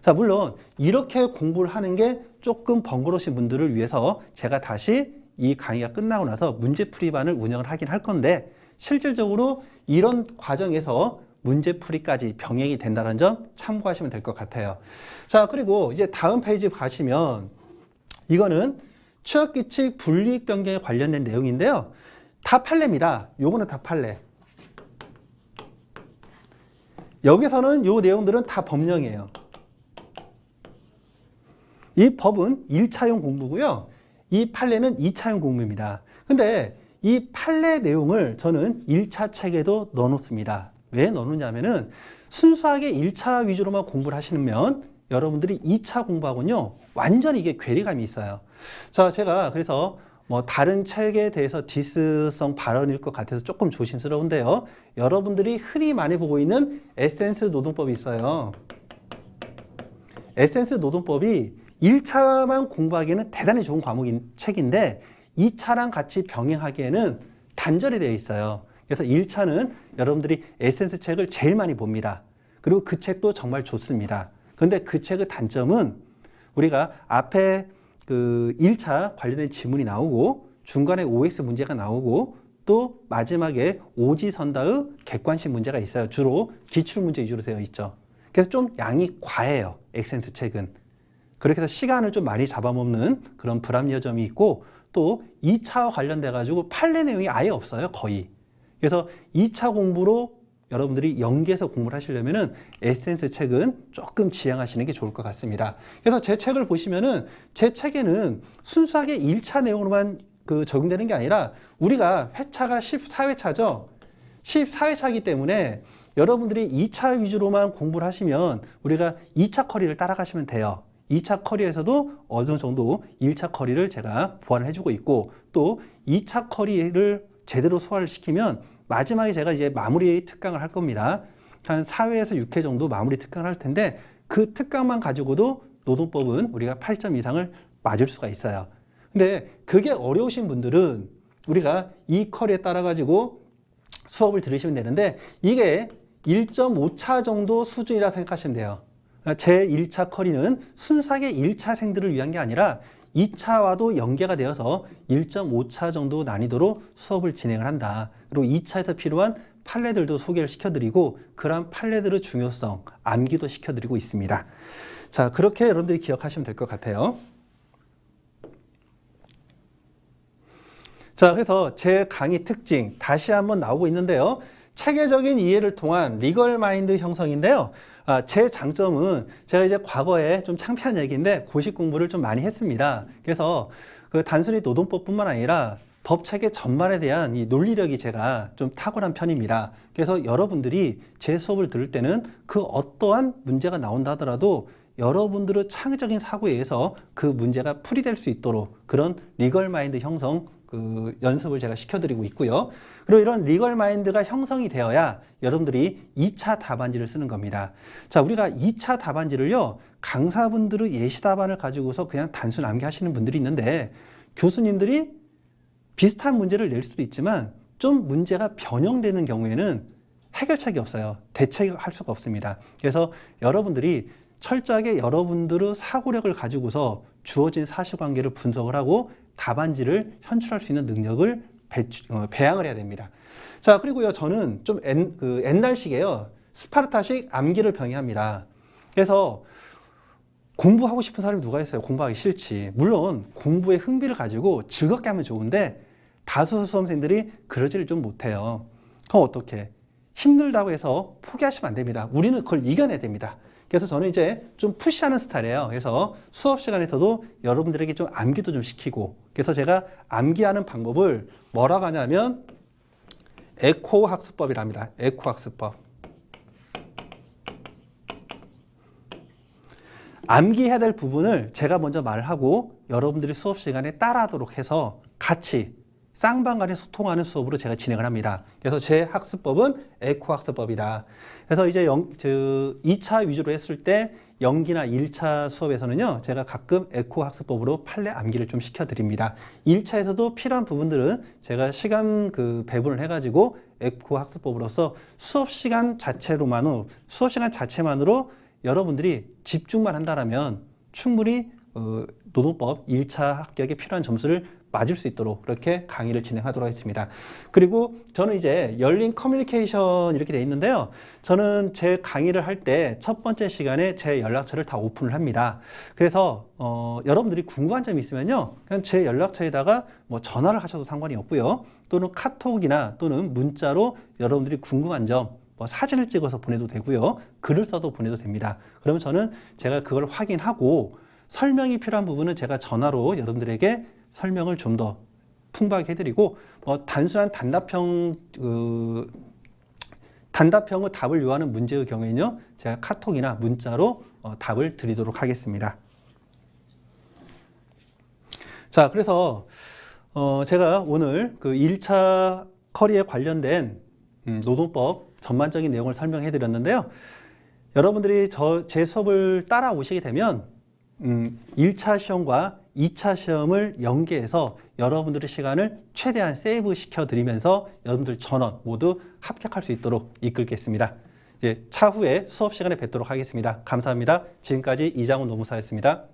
자, 물론 이렇게 공부를 하는 게 조금 번거로우신 분들을 위해서 제가 다시 이 강의가 끝나고 나서 문제풀이반을 운영을 하긴 할 건데 실질적으로 이런 과정에서 문제풀이까지 병행이 된다는 점 참고하시면 될 것 같아요. 자, 그리고 이제 다음 페이지 가시면 이거는 취업규칙 불이익 변경에 관련된 내용인데요. 다 판례입니다. 요거는 다 판례. 여기서는 요 내용들은 다 법령이에요. 이 법은 1차용 공부고요. 이 판례는 2차용 공부입니다. 근데 이 판례 내용을 저는 1차 책에도 넣어놓습니다. 왜 넣느냐면은 순수하게 1차 위주로만 공부를 하시면 여러분들이 2차 공부하고는요, 완전히 이게 괴리감이 있어요. 자, 제가 그래서 뭐 다른 책에 대해서 디스성 발언일 것 같아서 조금 조심스러운데요. 여러분들이 흔히 많이 보고 있는 에센스 노동법이 있어요. 에센스 노동법이 1차만 공부하기에는 대단히 좋은 과목인 책인데 2차랑 같이 병행하기에는 단절이 되어 있어요. 그래서 1차는 여러분들이 에센스 책을 제일 많이 봅니다. 그리고 그 책도 정말 좋습니다. 그런데 그 책의 단점은 우리가 앞에 그 1차 관련된 지문이 나오고 중간에 OX 문제가 나오고 또 마지막에 오지선다의 객관식 문제가 있어요. 주로 기출문제 위주로 되어 있죠. 그래서 좀 양이 과해요. 에센스 책은. 그렇게 해서 시간을 좀 많이 잡아먹는 그런 불합리점이 있고 또 2차와 관련돼 가지고 판례 내용이 아예 없어요. 거의. 그래서 2차 공부로 여러분들이 연계해서 공부를 하시려면은 에센스 책은 조금 지양하시는 게 좋을 것 같습니다. 그래서 제 책을 보시면은 제 책에는 순수하게 1차 내용으로만 적용되는 게 아니라 우리가 회차가 14회차죠. 14회차이기 때문에 여러분들이 2차 위주로만 공부를 하시면 우리가 2차 커리를 따라가시면 돼요. 2차 커리에서도 어느 정도 1차 커리를 제가 보완을 해주고 있고 또 2차 커리를 제대로 소화를 시키면 마지막에 제가 이제 마무리 특강을 할 겁니다. 한 4회에서 6회 정도 마무리 특강을 할 텐데 그 특강만 가지고도 노동법은 우리가 8점 이상을 맞을 수가 있어요. 근데 그게 어려우신 분들은 우리가 이 커리에 따라 가지고 수업을 들으시면 되는데 이게 1.5차 정도 수준이라 생각하시면 돼요. 제 1차 커리는 순수하게 1차생들을 위한 게 아니라 2차와도 연계가 되어서 1.5차 정도 난이도로 수업을 진행을 한다. 그리고 2차에서 필요한 판례들도 소개를 시켜드리고 그러한 판례들의 중요성, 암기도 시켜드리고 있습니다. 자, 그렇게 여러분들이 기억하시면 될 것 같아요. 자, 그래서 제 강의 특징 다시 한번 나오고 있는데요. 체계적인 이해를 통한 리걸 마인드 형성인데요. 제 장점은 제가 이제 과거에 좀 창피한 얘기인데 고시 공부를 좀 많이 했습니다. 그래서 단순히 노동법뿐만 아니라 법 체계 전반에 대한 이 논리력이 제가 좀 탁월한 편입니다. 그래서 여러분들이 제 수업을 들을 때는 그 어떠한 문제가 나온다 하더라도 여러분들의 창의적인 사고에 의해서 그 문제가 풀이될 수 있도록 그런 리걸 마인드 형성 그 연습을 제가 시켜드리고 있고요. 그리고 이런 리걸 마인드가 형성이 되어야 여러분들이 2차 답안지를 쓰는 겁니다. 자, 우리가 2차 답안지를요, 강사분들의 예시 답안을 가지고서 그냥 단순 암기하시는 분들이 있는데, 교수님들이 비슷한 문제를 낼 수도 있지만 좀 문제가 변형되는 경우에는 해결책이 없어요. 대책할 수가 없습니다. 그래서 여러분들이 철저하게 여러분들의 사고력을 가지고서 주어진 사실관계를 분석을 하고 답안지를 현출할 수 있는 능력을 배양을 해야 됩니다. 자, 그리고요, 저는 좀 옛날식이에요. 스파르타식 암기를 병행합니다. 그래서 공부하고 싶은 사람이 누가 있어요? 공부하기 싫지. 물론 공부에 흥미를 가지고 즐겁게 하면 좋은데 다수 수험생들이 그러지를 좀 못해요. 그럼 어떻게? 힘들다고 해서 포기하시면 안 됩니다. 우리는 그걸 이겨내야 됩니다. 그래서 저는 이제 좀 푸시하는 스타일이에요. 그래서 수업 시간에서도 여러분들에게 좀 암기도 좀 시키고, 그래서 제가 암기하는 방법을 뭐라고 하냐면 에코 학습법이랍니다. 에코 학습법. 암기해야 될 부분을 제가 먼저 말을 하고 여러분들이 수업 시간에 따라하도록 해서 같이 쌍방간에 소통하는 수업으로 제가 진행을 합니다. 그래서 제 학습법은 에코 학습법이다. 그래서 이제 2차 위주로 했을 때 연기나 1차 수업에서는요, 제가 가끔 에코 학습법으로 판례 암기를 좀 시켜드립니다. 1차에서도 필요한 부분들은 제가 시간 배분을 해가지고 에코 학습법으로서 수업 시간 자체만으로 여러분들이 집중만 한다면 충분히 노동법 1차 합격에 필요한 점수를 맞을 수 있도록 그렇게 강의를 진행하도록 하겠습니다. 그리고 저는 이제 열린 커뮤니케이션 이렇게 돼 있는데요. 저는 제 강의를 할 때 첫 번째 시간에 제 연락처를 다 오픈을 합니다. 그래서 여러분들이 궁금한 점이 있으면요, 그냥 제 연락처에다가 뭐 전화를 하셔도 상관이 없고요. 또는 카톡이나 또는 문자로 여러분들이 궁금한 점, 뭐 사진을 찍어서 보내도 되고요. 글을 써도 보내도 됩니다. 그러면 저는 제가 그걸 확인하고 설명이 필요한 부분은 제가 전화로 여러분들에게 설명을 좀 더 풍부하게 해드리고, 단순한 단답형의 답을 요하는 문제의 경우에는요, 제가 카톡이나 문자로 답을 드리도록 하겠습니다. 자, 그래서 제가 오늘 그 1차 커리에 관련된 노동법 전반적인 내용을 설명해 드렸는데요. 여러분들이 제 수업을 따라오시게 되면 1차 시험과 2차 시험을 연계해서 여러분들의 시간을 최대한 세이브 시켜드리면서 여러분들 전원 모두 합격할 수 있도록 이끌겠습니다. 차후에 수업 시간에 뵙도록 하겠습니다. 감사합니다. 지금까지 이장훈 노무사였습니다.